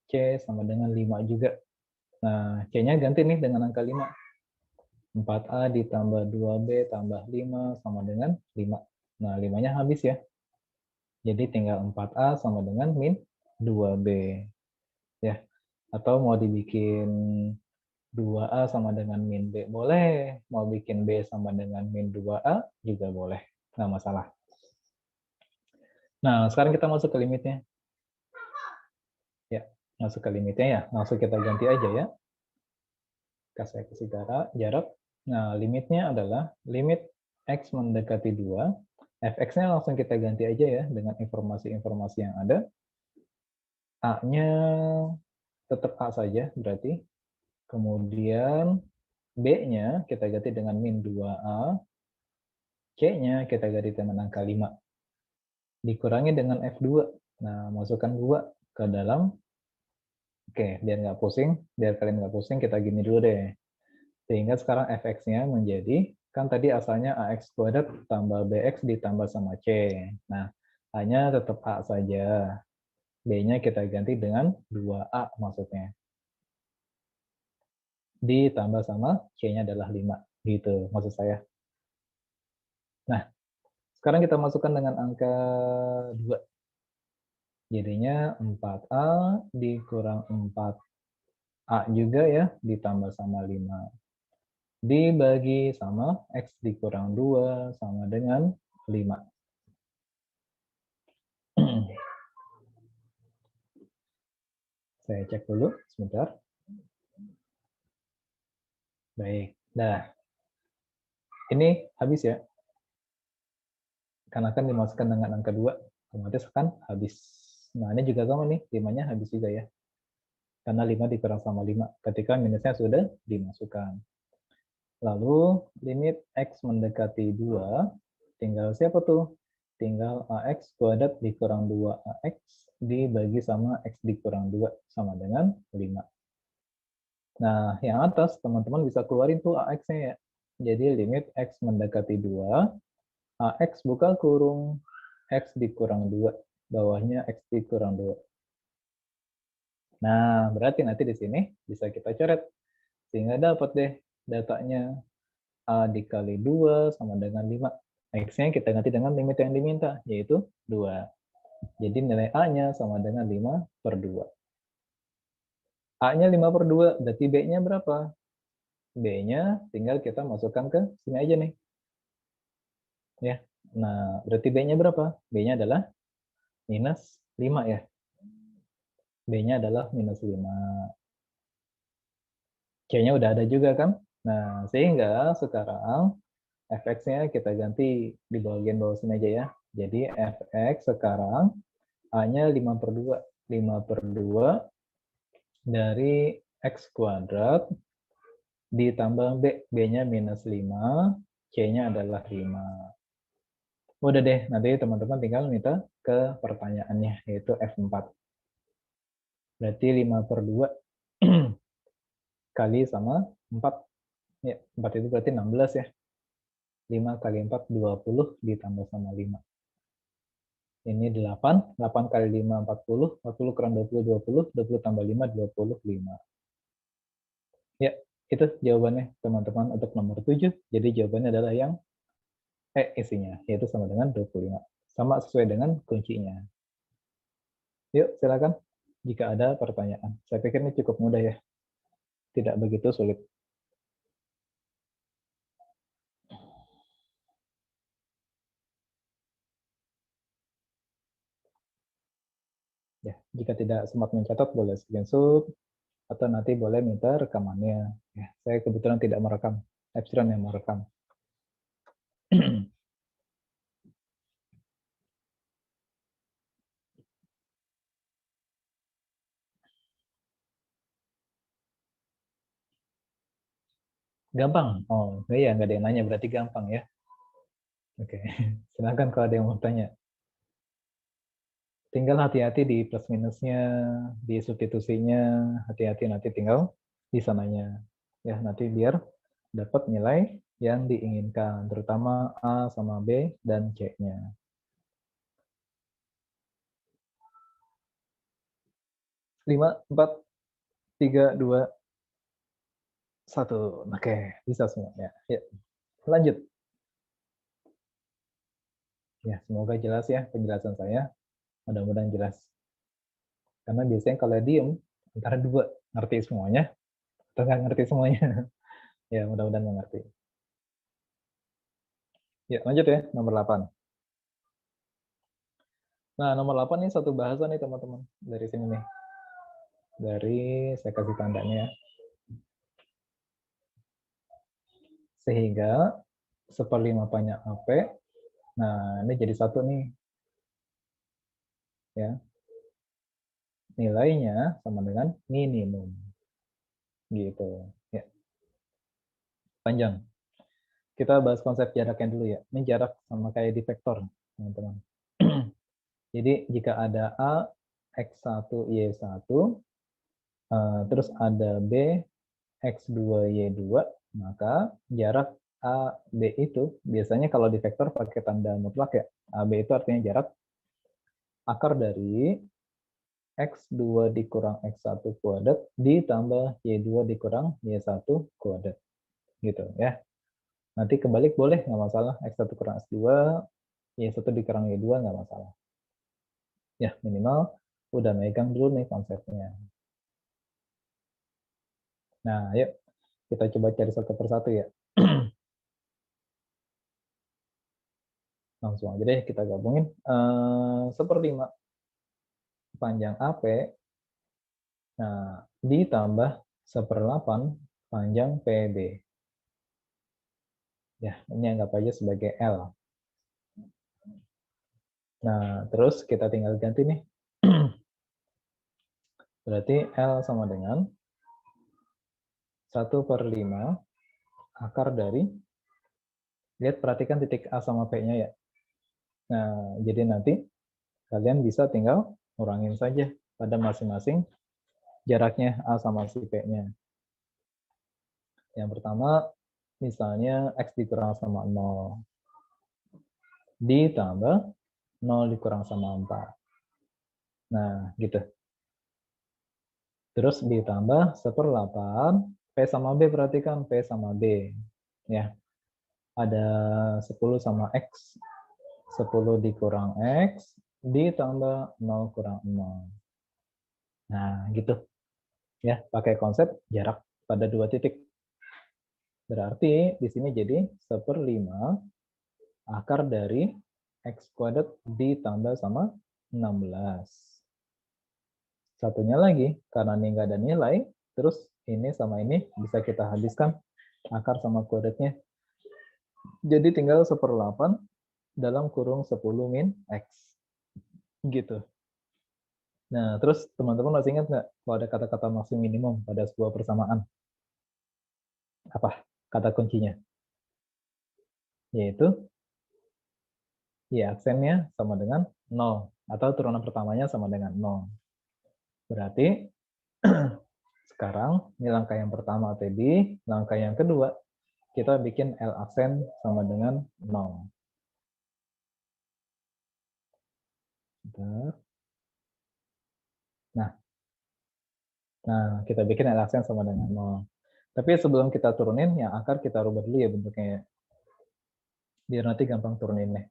C sama dengan 5 juga. Nah, C-nya ganti nih dengan angka 5. 4A ditambah 2B tambah 5 sama dengan 5. Nah, 5-nya habis ya. Jadi tinggal 4A sama dengan min 2B. Ya. Atau mau dibikin 2A sama dengan min B boleh. Mau bikin B sama dengan min 2A juga boleh. Nggak masalah. Nah, sekarang kita masuk ke limitnya. Ya, masuk ke limitnya ya. Langsung kita ganti aja ya. Saya kasih jarak. Nah, limitnya adalah limit X mendekati 2. Fx-nya langsung kita ganti aja ya dengan informasi-informasi yang ada. A-nya tetap A saja berarti. Kemudian B-nya kita ganti dengan min 2A. C-nya kita ganti dengan angka 5. Dikurangi dengan F2. Nah, masukkan 2 ke dalam. Oke, biar nggak pusing, biar kalian nggak pusing, kita gini dulu deh. Sehingga sekarang fx-nya menjadi, kan tadi asalnya ax kuadrat tambah bx ditambah sama c. Nah, A-nya tetap A saja. B-nya kita ganti dengan 2A maksudnya. Ditambah sama C-nya adalah 5. Gitu maksud saya. Nah, sekarang kita masukkan dengan angka 2. Jadinya 4A dikurang 4A juga ya, ditambah sama 5. Dibagi sama X dikurang 2 sama dengan 5. Saya cek dulu sebentar. Baik, nah ini habis ya. Karena kan dimasukkan dengan angka 2, otomatis kan habis. Nah ini juga sama nih, 5-nya habis juga ya. Karena 5 dikurang sama 5, ketika minusnya sudah dimasukkan. Lalu limit X mendekati 2, tinggal siapa tuh? Tinggal AX kuadrat dikurang 2AX dibagi sama X dikurang 2 sama dengan 5. Nah, yang atas teman-teman bisa keluarin tuh AX-nya ya. Jadi limit X mendekati 2, AX buka kurung X dikurang 2, bawahnya X dikurang 2. Nah, berarti nanti di sini bisa kita coret. Sehingga dapat deh datanya A dikali 2 sama dengan 5. X-nya kita ganti dengan limit yang diminta, yaitu 2. Jadi nilai A-nya sama dengan 5/2. A-nya 5/2, berarti B-nya berapa? B-nya tinggal kita masukkan ke sini aja nih. Ya. Nah, berarti B-nya berapa? B-nya adalah minus 5 ya. B-nya adalah minus 5. C-nya udah ada juga kan? Nah, sehingga sekarang fx-nya kita ganti di bagian bawah sini aja ya. Jadi fx sekarang A-nya 5/2. 5/2 dari X kuadrat ditambah B. B-nya minus 5, C-nya adalah 5. Udah deh, nanti teman-teman tinggal minta ke pertanyaannya, yaitu F4. Berarti 5/2 kali sama 4. Ya, 4 itu berarti 16 ya. 5 kali 4, 20 ditambah sama 5. Ini 8, 8 kali 5, 40, 40 kurang 20, 20, 20 tambah 5, 25. Ya, itu jawabannya teman-teman untuk nomor 7. Jadi jawabannya adalah yang isinya, yaitu sama dengan 25. Sama sesuai dengan kuncinya. Yuk, silakan jika ada pertanyaan. Saya pikir ini cukup mudah ya. Tidak begitu sulit. Ya, jika tidak sempat mencatat boleh screenshot atau nanti boleh minta rekamannya. Ya, saya kebetulan tidak merekam, Epsilon yang merekam. Gampang? Oh, ya nggak ada yang nanya, berarti gampang ya. Oke, silakan kalau ada yang mau tanya. Tinggal hati-hati di plus minusnya, di substitusinya, hati-hati nanti tinggal di sananya. Ya, nanti biar dapat nilai yang diinginkan, terutama A sama B dan C-nya. Lima, 4, 3, 2, 1. Oke, bisa semuanya. Ya, lanjut. Ya, semoga jelas ya penjelasan saya. Mudah-mudahan jelas. Karena biasanya kalau diem, antara dua, ngerti semuanya, atau nggak ngerti semuanya. Ya, mudah-mudahan mengerti. Ya, lanjut ya, nomor 8. Nah, nomor 8 ini satu bahasa nih teman-teman. Dari sini nih. Dari, saya kasih tandanya ya. Sehingga, 1/5 banyak AP. Nah, ini jadi 1 nih. Ya. Nilainya sama dengan minimum. Gitu. Ya. Panjang. Kita bahas konsep jaraknya dulu ya. Ini jarak sama kayak di vektor, teman-teman. Jadi jika ada A, X1, Y1, terus ada B, X2, Y2, maka jarak A, B itu, biasanya kalau di vektor pakai tanda mutlak ya, AB itu artinya jarak akar dari X2 dikurang X1 kuadrat ditambah Y2 dikurang Y1 kuadrat. Gitu ya. Nanti kebalik boleh, nggak masalah. X1 kurang X2, Y1 dikurang Y2 nggak masalah. Ya, minimal udah megang dulu nih konsepnya. Nah, yuk kita coba cari satu persatu ya. Langsung aja deh kita gabungin. 1/5 panjang AP, nah, ditambah 1/8 panjang PB. Ya, ini anggap aja sebagai L. Nah, terus kita tinggal ganti nih. Berarti L sama dengan 1/5 akar dari, lihat perhatikan titik A sama P-nya ya. Nah, jadi nanti kalian bisa tinggal ngurangin saja pada masing-masing jaraknya A sama si P-nya. Yang pertama, misalnya X dikurang sama 0, ditambah 0 dikurang sama 4. Nah, gitu. Terus ditambah 1/8, P sama B, perhatikan P sama B. Ya, ada 10 sama X, 10 dikurang X, ditambah 0 kurang 0. Nah, gitu. Ya, pakai konsep jarak pada dua titik. Berarti di sini jadi 1/5 akar dari X kuadrat ditambah sama 16. Satunya lagi, karena ini nggak ada nilai, terus ini sama ini bisa kita habiskan akar sama kuadratnya. Jadi tinggal 1/8 dalam kurung 10 min X. Gitu. Nah, terus teman-teman masih ingat nggak kalau ada kata-kata maksimum minimum pada sebuah persamaan? Apa kata kuncinya? Yaitu, ya aksennya sama dengan 0, atau turunan pertamanya sama dengan 0. Berarti, sekarang, ini langkah yang pertama tadi, langkah yang kedua, kita bikin L aksen sama dengan 0. Nah, kita bikin L aksen sama dengan 0. Tapi sebelum kita turunin, yang akar kita rubah dulu ya bentuknya. Biar nanti gampang turuninnya.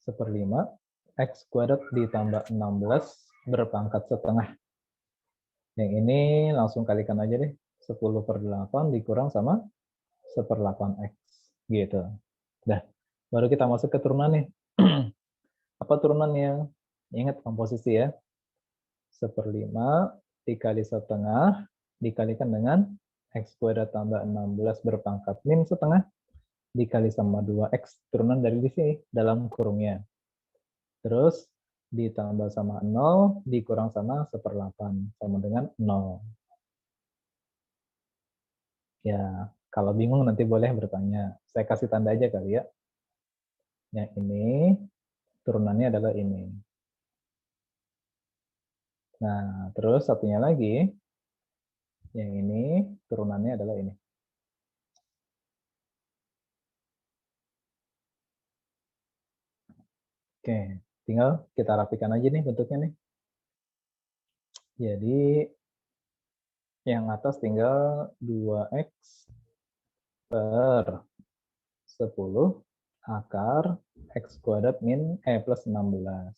1/5 X kuadrat ditambah 16 berpangkat setengah. Yang ini langsung kalikan aja deh. 10/8 dikurang sama 1/8X. Gitu. Dah, baru kita masuk ke turunan nih. Apa turunannya? Ingat komposisi ya. 1/5 dikali setengah dikalikan dengan X kuadrat tambah 16 berpangkat min setengah dikali sama 2X turunan dari di sini dalam kurungnya. Terus ditambah sama 0 dikurang sama 1/8 sama dengan 0. Ya, kalau bingung nanti boleh bertanya. Saya kasih tanda aja kali ya. Yang ini turunannya adalah ini. Nah, terus satunya lagi, yang ini turunannya adalah ini. Oke, tinggal kita rapikan aja nih bentuknya nih. Jadi, yang atas tinggal 2X per 10 akar X kuadrat plus 16.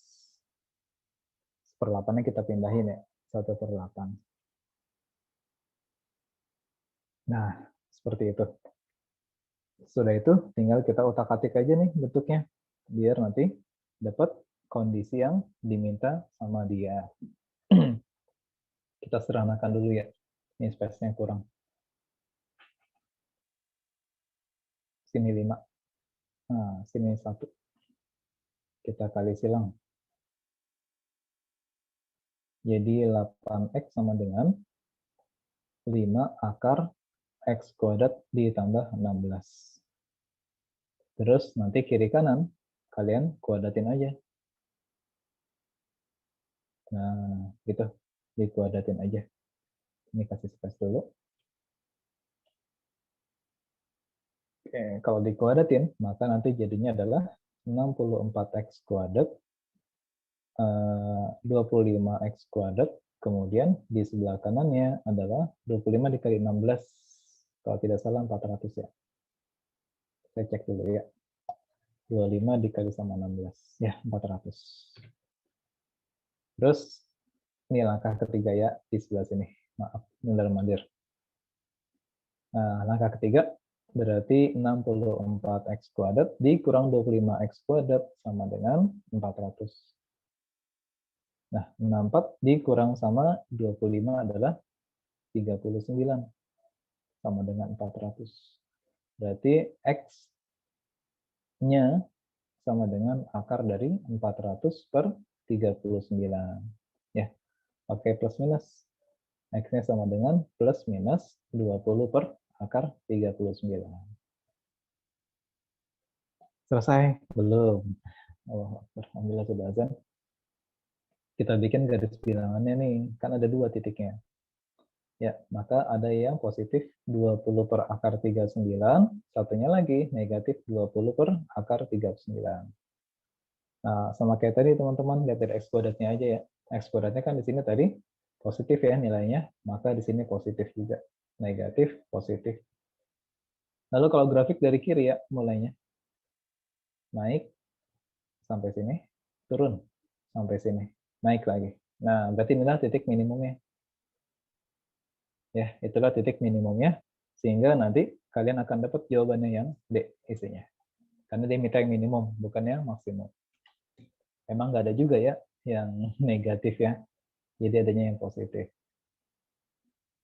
1/8-nya kita pindahin ya, 1/8. Nah, seperti itu. Sudah itu, tinggal kita utak-atik aja nih bentuknya. Biar nanti dapat kondisi yang diminta sama dia. Kita sederhanakan dulu ya. Ini space-nya kurang. Sini 5. Nah, sini 1. Kita kali silang. Jadi 8X sama dengan 5 akar X kuadrat ditambah 16. Terus nanti kiri kanan, kalian kuadratin aja. Nah, gitu. Dikuadratin aja. Ini kasih space dulu. Oke, kalau dikuadratin, maka nanti jadinya adalah 64X kuadrat, 25X kuadrat, kemudian di sebelah kanannya adalah 25 dikali 16, kalau tidak salah 400 ya. Saya cek dulu ya. 25 dikali sama 16, ya 400. Terus ini langkah ketiga ya di sebelah sini. Maaf, mundur-mandir. Nah, langkah ketiga berarti 64x kuadrat dikurang 25x kuadrat sama dengan 400. Nah, 64 dikurang sama 25 adalah 39 sama dengan 400. Berarti X-nya sama dengan akar dari 400 per 39. Ya, pakai plus minus. X-nya sama dengan plus minus 20 per akar 39. Selesai? Belum. Alhamdulillah sudah azan. Kita bikin garis bilangannya nih, kan ada 2 titiknya. Ya, maka ada yang positif 20 per akar 39, satunya lagi negatif 20 per akar 39. Nah, sama kayak tadi teman-teman, lihat dari X kuadratnya aja ya. X kuadratnya kan di sini tadi positif ya nilainya, maka di sini positif juga. Negatif, positif. Lalu kalau grafik dari kiri ya, mulainya. Naik sampai sini, turun sampai sini, naik lagi. Nah, berarti inilah titik minimumnya. Ya, itulah titik minimumnya, sehingga nanti kalian akan dapat jawabannya yang D isinya. Karena dia minta yang minimum, bukan yang maksimum. Emang nggak ada juga ya yang negatif ya, jadi adanya yang positif.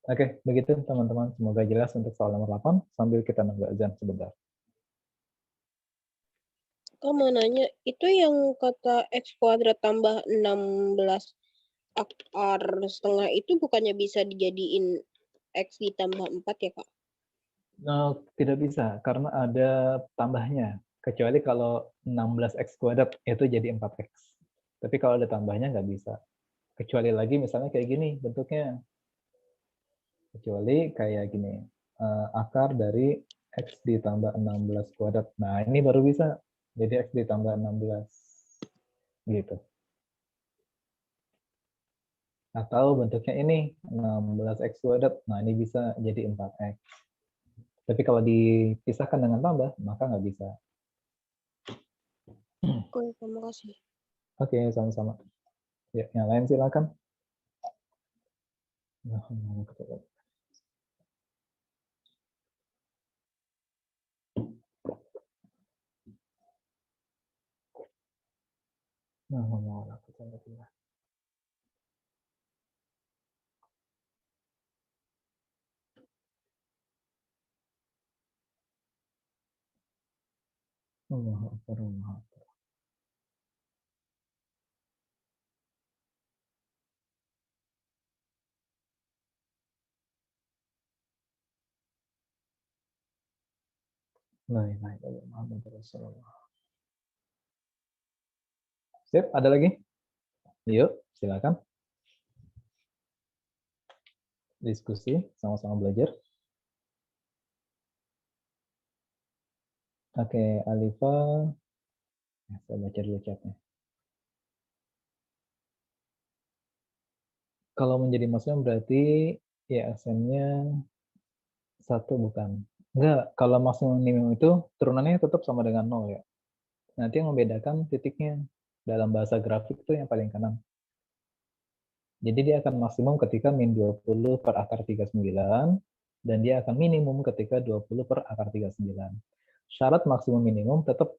Oke, begitu teman-teman. Semoga jelas untuk soal nomor 8, sambil kita nunggu azan sebentar. Kak mau nanya, itu yang kata X kuadrat tambah 16 akar setengah itu bukannya bisa dijadiin X ditambah 4 ya, Kak? No, tidak bisa, karena ada tambahnya. Kecuali kalau 16x kuadrat itu jadi 4x. Tapi kalau ada tambahnya nggak bisa. Kecuali lagi misalnya kayak gini bentuknya. Kecuali kayak gini. Akar dari x ditambah 16 kuadrat. Nah, ini baru bisa. Jadi x ditambah 16. Gitu. Atau bentuknya ini 16x kuadrat. Nah, ini bisa jadi 4x. Tapi kalau dipisahkan dengan tambah, maka nggak bisa. Oke, terima kasih. Oke, sama-sama. Ya, yang lain silakan. Nah, Sip, ada lagi? Yuk, silakan. Diskusi, sama-sama belajar. Oke, Alifa. Saya baca dulu chatnya. Kalau menjadi maksimum berarti ISM-nya 1 bukan? Enggak, kalau maksimum minimum itu turunannya tetap sama dengan 0 ya. Nanti yang membedakan titiknya dalam bahasa grafik itu yang paling kanan. Jadi dia akan maksimum ketika min 20 per akar 39, dan dia akan minimum ketika 20 per akar 39. Syarat maksimum minimum tetap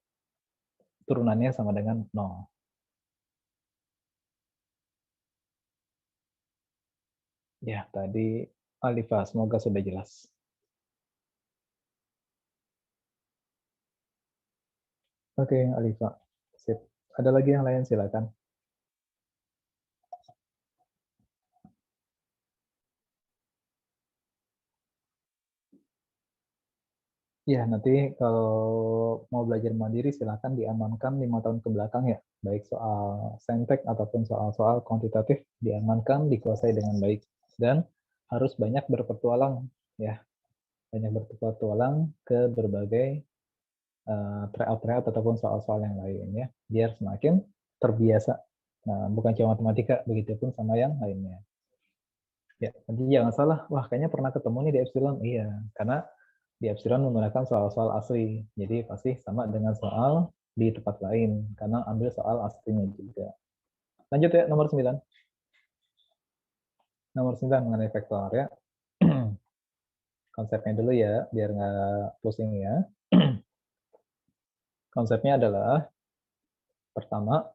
turunannya sama dengan 0. Ya, tadi Alifa, semoga sudah jelas. Oke, Alifa. Sip. Ada lagi yang lain, silakan. Ya, nanti kalau mau belajar mandiri silakan diamankan 5 tahun ke belakang ya. Baik soal saintek ataupun soal-soal kuantitatif diamankan, dikuasai dengan baik. Dan harus banyak berpetualang ya. Banyak berpetualang ke berbagai tryout ataupun soal-soal yang lain ya. Biar semakin terbiasa. Nah, bukan cuma matematika, begitupun sama yang lainnya. Ya, nanti jangan salah, wah kayaknya pernah ketemu nih di Epsilon. Iya, karena di Epsilon menggunakan soal-soal asli. Jadi pasti sama dengan soal di tempat lain, karena ambil soal aslinya juga. Lanjut ya, nomor 9. Nomor 9 mengenai vektor ya. Konsepnya dulu ya, biar nggak pusing ya. Konsepnya adalah, pertama,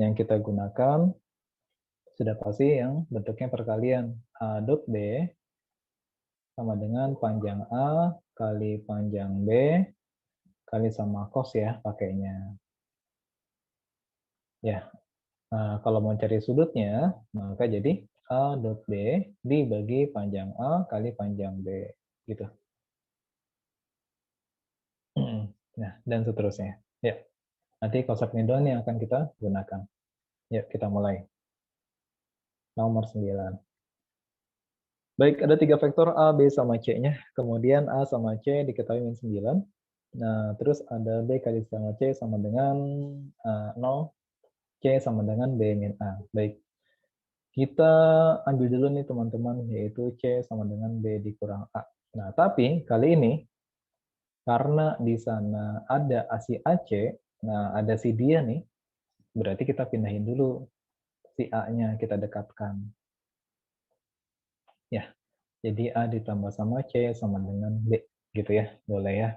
yang kita gunakan sudah pasti yang bentuknya perkalian. A dot B sama dengan panjang A kali panjang B kali sama cos ya pakainya. Ya, nah, kalau mau cari sudutnya, maka jadi A dot B dibagi panjang A kali panjang B. Gitu. Nah, dan seterusnya. Ya, nanti konsepnya doang yang akan kita gunakan. Yuk, kita mulai. Nomor 9. Baik, ada 3 vektor A, B, sama C-nya. Kemudian A sama C diketahui min 9. Nah, terus ada B kali sama C sama dengan 0, C sama dengan B min A. Baik, kita ambil dulu nih teman-teman, yaitu C sama dengan B dikurang A. Nah, tapi kali ini, karena di sana ada si AC, nah ada si dia nih, berarti kita pindahin dulu si A-nya, kita dekatkan. Ya, jadi A ditambah sama C sama dengan B, gitu ya, boleh ya.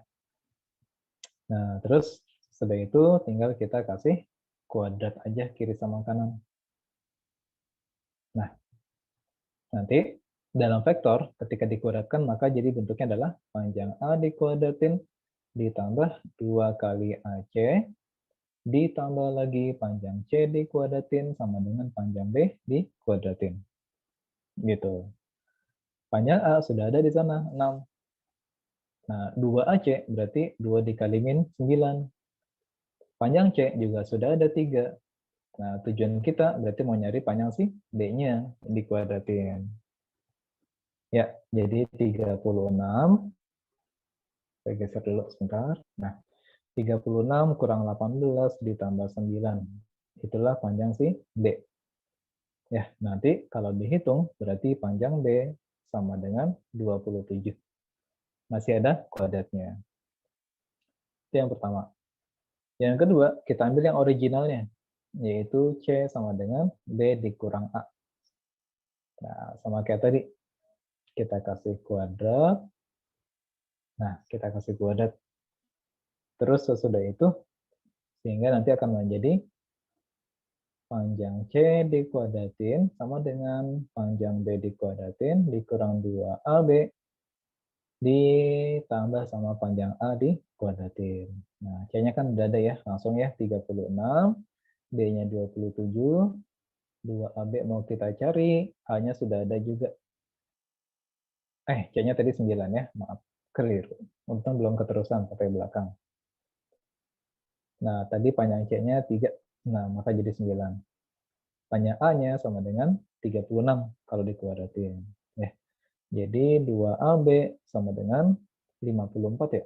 Nah, terus setelah itu tinggal kita kasih kuadrat aja kiri sama kanan. Nah, nanti dalam vektor ketika dikuadratkan maka jadi bentuknya adalah panjang A dikuadratin ditambah 2 kali AC ditambah lagi panjang C dikuadratin sama dengan panjang B dikuadratin. Gitu. Panjang A sudah ada di sana, 6. Nah, 2AC berarti 2 dikali min 9. Panjang C juga sudah ada 3. Nah, tujuan kita berarti mau nyari panjang si D-nya dikuadratin. Ya, jadi 36. Saya geser dulu sebentar. Nah, 36 kurang 18 ditambah 9. Itulah panjang si D. Ya, nanti kalau dihitung berarti panjang D sama dengan 27. Masih ada kuadratnya. Itu yang pertama. Yang kedua, kita ambil yang originalnya, yaitu C sama dengan B dikurang A. Nah, sama kayak tadi, kita kasih kuadrat. Nah, kita kasih kuadrat. Terus sesudah itu, sehingga nanti akan menjadi panjang C dikuadratin sama dengan panjang B dikuadratin dikurang 2AB ditambah sama panjang A dikuadratin. Nah, C-nya kan udah ada ya, langsung ya 36, B-nya 27, 2AB mau kita cari, A-nya sudah ada juga. C-nya tadi 9 ya, maaf, keliru. Untung belum keterusan sampai belakang. Nah, tadi panjang C-nya 3. Nah, maka jadi 9. Panjang A-nya sama dengan 36 kalau dikuadratin. Ya. Jadi 2AB sama dengan 54 ya.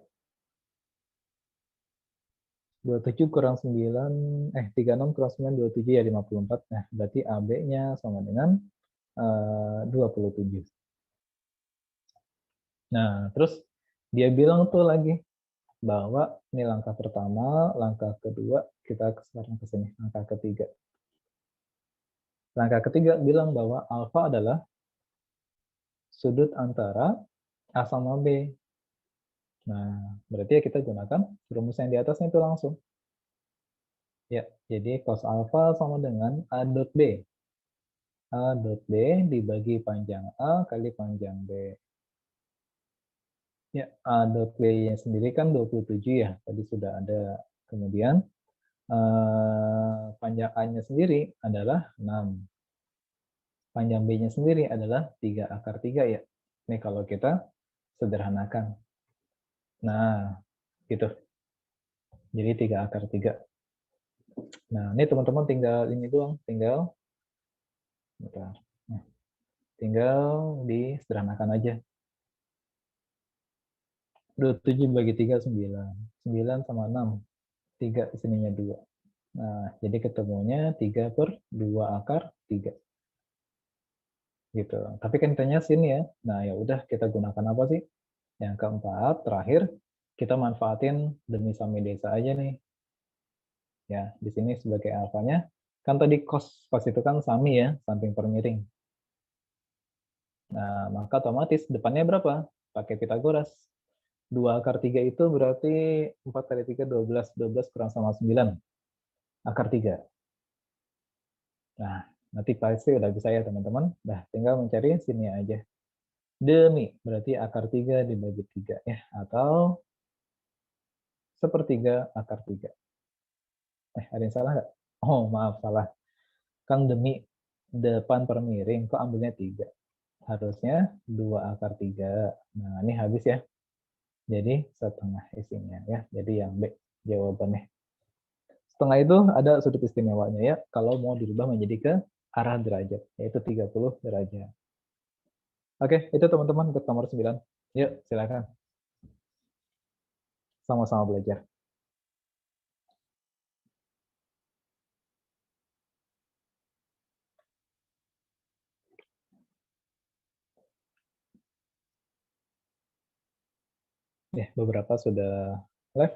27 kurang 9, 36 kurang 9, 27 ya 54. Nah, berarti AB-nya sama dengan 27. Nah, terus dia bilang tuh lagi, bahwa ini langkah pertama, langkah kedua, kita sekarang ke sini, langkah ketiga. Langkah ketiga bilang bahwa alfa adalah sudut antara A sama B. Nah, berarti ya kita gunakan rumus yang di atasnya itu langsung. Ya, jadi cos alfa sama dengan A dot B. A dot B dibagi panjang A kali panjang B. Ya, A dot B-nya sendiri kan 27 ya, tadi sudah ada. Kemudian panjang A-nya sendiri adalah 6. Panjang B-nya sendiri adalah 3 akar 3 ya. Ini kalau kita sederhanakan. Nah, gitu. Jadi 3 akar 3. Nah, ini teman-teman tinggal ini doang, tinggal bentar. Nah, tinggal disederhanakan aja. 27 bagi 3, 9. 9 sama 6. 3 sininya 2. Nah, jadi ketemunya 3 per 2 akar 3. Gitu. Tapi kan tanya sini ya. Nah, ya udah kita gunakan apa sih? Yang keempat, terakhir, kita manfaatin demi sami desa aja nih. Ya, di sini sebagai alfanya, kan tadi cos itu kan sami ya, samping per miring. Nah, maka otomatis depannya berapa? Pakai Pitagoras. 2 akar 3 itu berarti 4 kali 3, 12. 12 kurang sama 9. Akar 3. Nah, nanti pasti udah bisa ya teman-teman. Nah, tinggal mencari sini aja. Demi, berarti akar 3 dibagi 3 ya. Atau sepertiga akar 3. Ada yang salah nggak? Oh, maaf, salah. Kan demi depan per miring, kok ambilnya 3? Harusnya 2 akar 3. Nah, ini habis ya. Jadi setengah isinya ya. Jadi yang B jawabannya. Setengah itu ada sudut istimewanya ya. Kalau mau dirubah menjadi ke arah derajat, yaitu 30 derajat. Oke, itu teman-teman untuk nomor 9. Yuk, silakan. Sama-sama belajar. Ya, beberapa sudah live,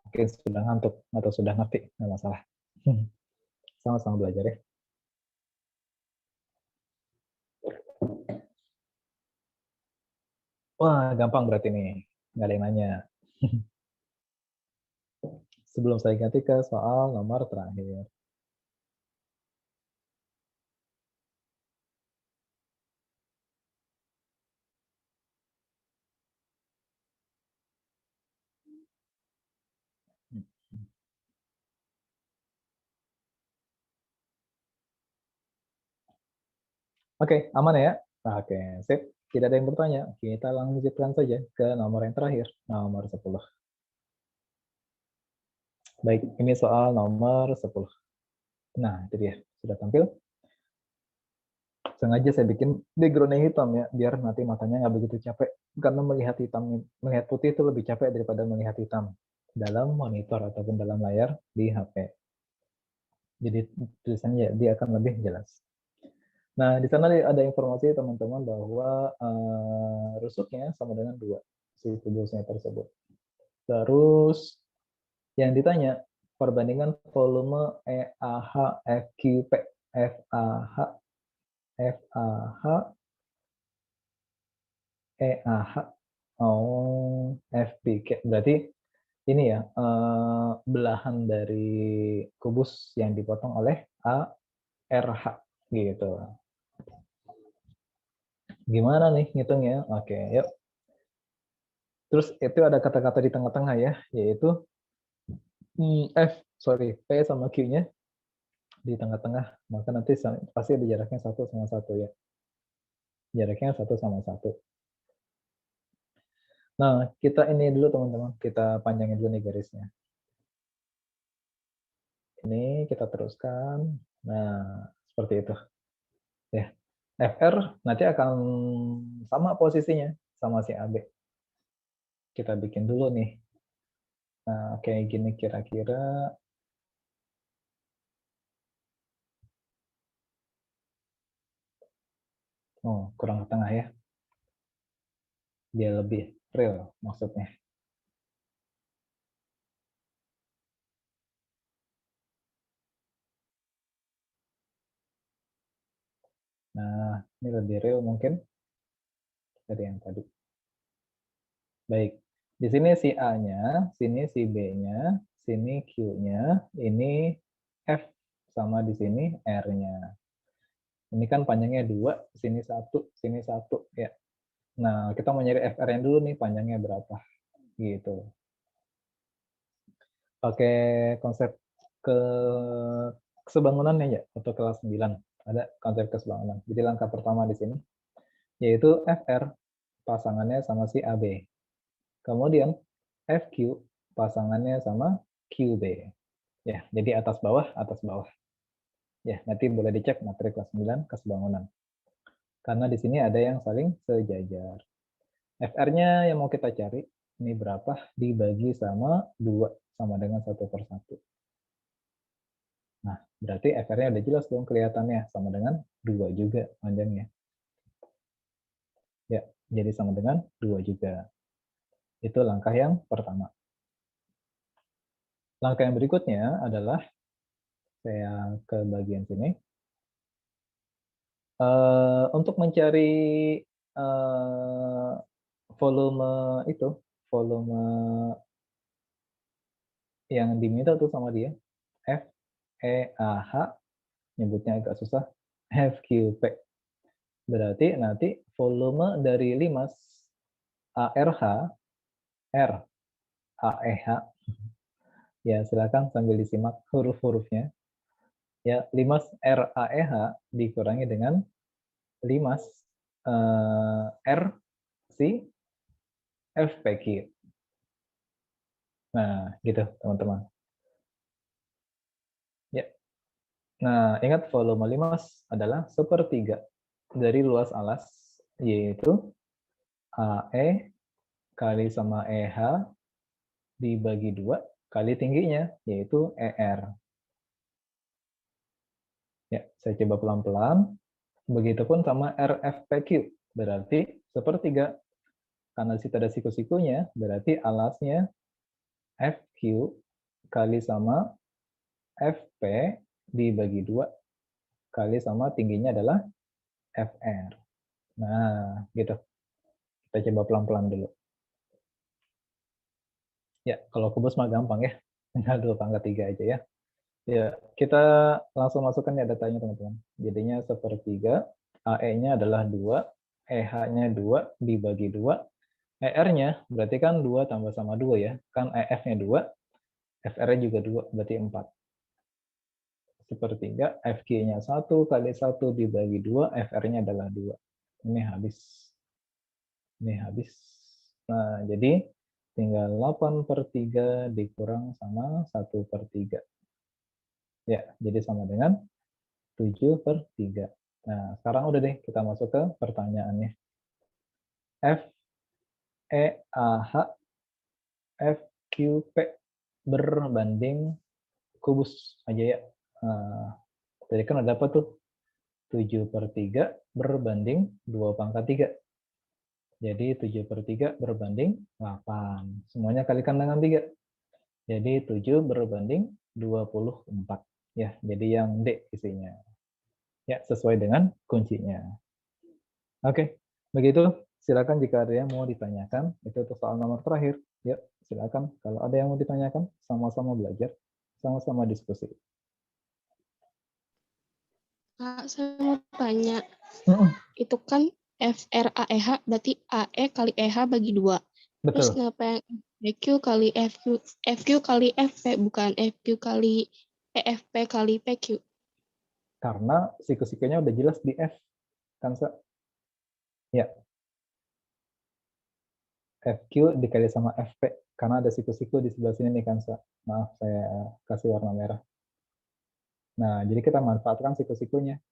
mungkin sudah ngantuk atau sudah ngerti, nggak masalah. Sama-sama belajar ya. Wah, gampang berarti nih. Nggak ada yang nanya. Sebelum saya ganti ke soal nomor terakhir. Oke, aman ya? Oke, sip. Tidak ada yang bertanya. Kita lanjutkan saja ke nomor yang terakhir, nomor 10. Baik, ini soal nomor 10. Nah, itu dia. Sudah tampil. Sengaja saya bikin background-nya hitam ya, biar nanti matanya nggak begitu capek. Karena melihat putih itu lebih capek daripada melihat hitam dalam monitor ataupun dalam layar di HP. Jadi tulisannya dia akan lebih jelas. Nah, di sana ada informasi teman-teman bahwa rusuknya sama dengan 2, si kubusnya tersebut. Terus yang ditanya, perbandingan volume EAH FQP. FAH, FAH, EAH, FP. Berarti ini ya, belahan dari kubus yang dipotong oleh ARH gitu. Gimana nih ngitungnya? Oke, yuk. Terus itu ada kata-kata di tengah-tengah ya, yaitu P sama Q-nya di tengah-tengah. Maka nanti pasti ada jaraknya 1 sama 1 ya. Jaraknya 1 sama 1. Nah, kita ini dulu teman-teman, kita panjangin dulu nih garisnya. Ini kita teruskan. Nah, seperti itu. Ya. FR nanti akan sama posisinya sama si AB. Kita bikin dulu nih. Nah, kayak gini kira-kira. Oh, kurang ke tengah ya. Dia lebih real maksudnya. Nah, ini lebih real mungkin dari yang tadi. Baik. Di sini si A-nya, sini si B-nya, sini Q-nya, ini F sama di sini R-nya. Ini kan panjangnya 2, sini 1, sini 1 ya. Nah, kita mau nyari FR-nya dulu nih, panjangnya berapa gitu. Pakai konsep kesebangunannya ya, untuk kelas 9. Ada konsep kesebangunan. Jadi langkah pertama di sini yaitu FR pasangannya sama si AB. Kemudian FQ pasangannya sama QB. Ya, jadi atas bawah, atas bawah. Ya, nanti boleh dicek materi kelas 9 kesebangunan. Karena di sini ada yang saling sejajar. FR-nya yang mau kita cari, ini berapa dibagi sama 2, sama dengan 1/1. Nah, berarti FR-nya udah jelas dong kelihatannya, sama dengan 2 juga panjangnya. Ya, jadi sama dengan 2 juga. Itu langkah yang pertama. Langkah yang berikutnya adalah Saya ke bagian sini. Untuk mencari volume itu, volume yang diminta tuh sama dia, FEAH, nyebutnya agak susah, FQP. Berarti nanti volume dari limas ARH, R, AEH, ya silakan sambil disimak huruf-hurufnya. Ya, limas RAEH dikurangi dengan limas R si FPQ. Nah, gitu teman-teman. Ya. Nah, ingat volume limas adalah sepertiga dari luas alas, yaitu AE kali sama EH dibagi 2 kali tingginya, yaitu ER. Ya, saya coba pelan-pelan. Begitupun sama RFPQ, berarti sepertiga. Karena di situ ada siku-sikunya, berarti alasnya FQ kali sama FP dibagi 2 kali sama tingginya adalah FR. Nah, gitu. Kita coba pelan-pelan dulu. Ya, kalau kubus mah gampang ya. Tinggal dulu pangkat 3 aja ya. Ya, kita langsung masukkan ya datanya teman-teman. Jadinya sepertiga, AE-nya adalah 2, EH-nya 2 dibagi 2, ER-nya berarti kan 2 tambah sama 2 ya. Kan EF-nya 2, FR-nya juga 2, berarti 4. Sepertiga, FG-nya 1 kali 1 dibagi 2, FR-nya adalah 2. Ini habis. Ini habis. Nah, jadi tinggal 8/3 dikurang sama 1/3. Ya, jadi sama dengan 7/3. Nah, sekarang udah deh, kita masuk ke pertanyaannya. F, E, A, H, F, Q, P berbanding kubus aja ya. Tadi kan ada apa tuh? 7/3 berbanding 2/3. Jadi 7/3 berbanding 8. Semuanya kalikan dengan 3. Jadi 7 berbanding 24. Ya, jadi yang D isinya. Ya, sesuai dengan kuncinya. Oke, begitu. Silakan jika ada yang mau ditanyakan. Itu untuk soal nomor terakhir. Ya, silakan. Kalau ada yang mau ditanyakan, sama-sama belajar, sama-sama diskusi. Kak, saya mau tanya. Mm-mm, Itu kan FRAEH berarti AE kali EH bagi 2. Terus betul. kenapa yang FQ kali FQ kali FP bukan FQ kali EFP kali PQ? Karena siku-sikunya udah jelas di F. Kan, Sa? Ya, FQ dikali sama FP. Karena ada siku-siku di sebelah sini nih kan, Sa. Maaf, saya kasih warna merah. Nah, jadi kita manfaatkan siku-sikunya.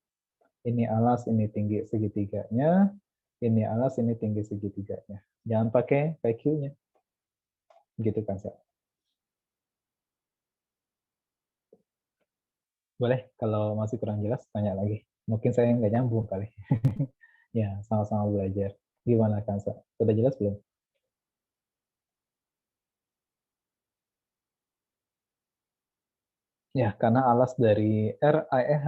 Ini alas, ini tinggi segitiganya. Ini alas, ini tinggi segitiganya. Jangan pakai PQ-nya. Gitu kan, Sa. Boleh, kalau masih kurang jelas, tanya lagi. Mungkin saya nggak nyambung kali. Ya, sama-sama belajar. Gimana kan, Sa? Sudah jelas belum? Ya, karena alas dari RAEH,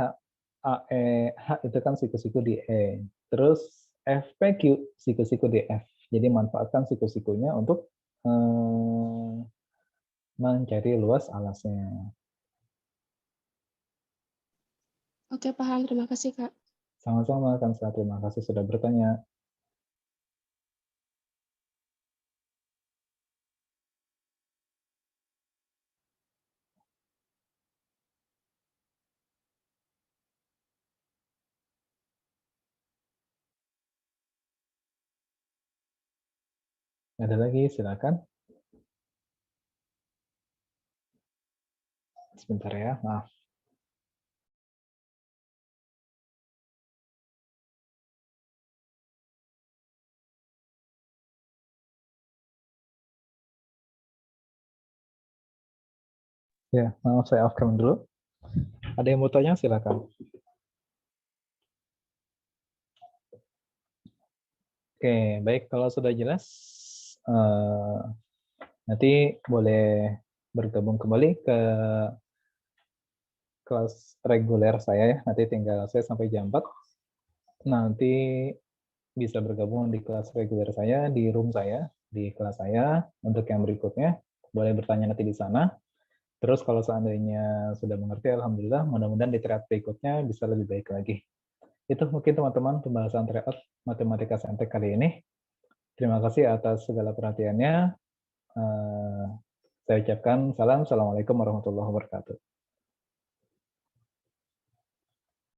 AEH itu kan siku-siku di E. Terus FPQ, siku-siku di F. Jadi manfaatkan siku-sikunya untuk mencari luas alasnya. Oke, paham. Terima kasih, Kak. Sama-sama, Kansa. Terima kasih sudah bertanya. Ada lagi, silakan. Sebentar ya, maaf. Ya, maaf saya off-cam dulu. Ada yang mau tanya, silakan. Oke, baik. Kalau sudah jelas, nanti boleh bergabung kembali ke kelas reguler saya ya. Nanti tinggal saya sampai jam 4. Nanti bisa bergabung di kelas reguler saya, di room saya, di kelas saya. Untuk yang berikutnya, boleh bertanya nanti di sana. Terus kalau seandainya sudah mengerti, alhamdulillah, mudah-mudahan di thread berikutnya bisa lebih baik lagi. Itu mungkin teman-teman pembahasan thread matematika saintek kali ini. Terima kasih atas segala perhatiannya. Saya ucapkan salam. Assalamualaikum warahmatullahi wabarakatuh.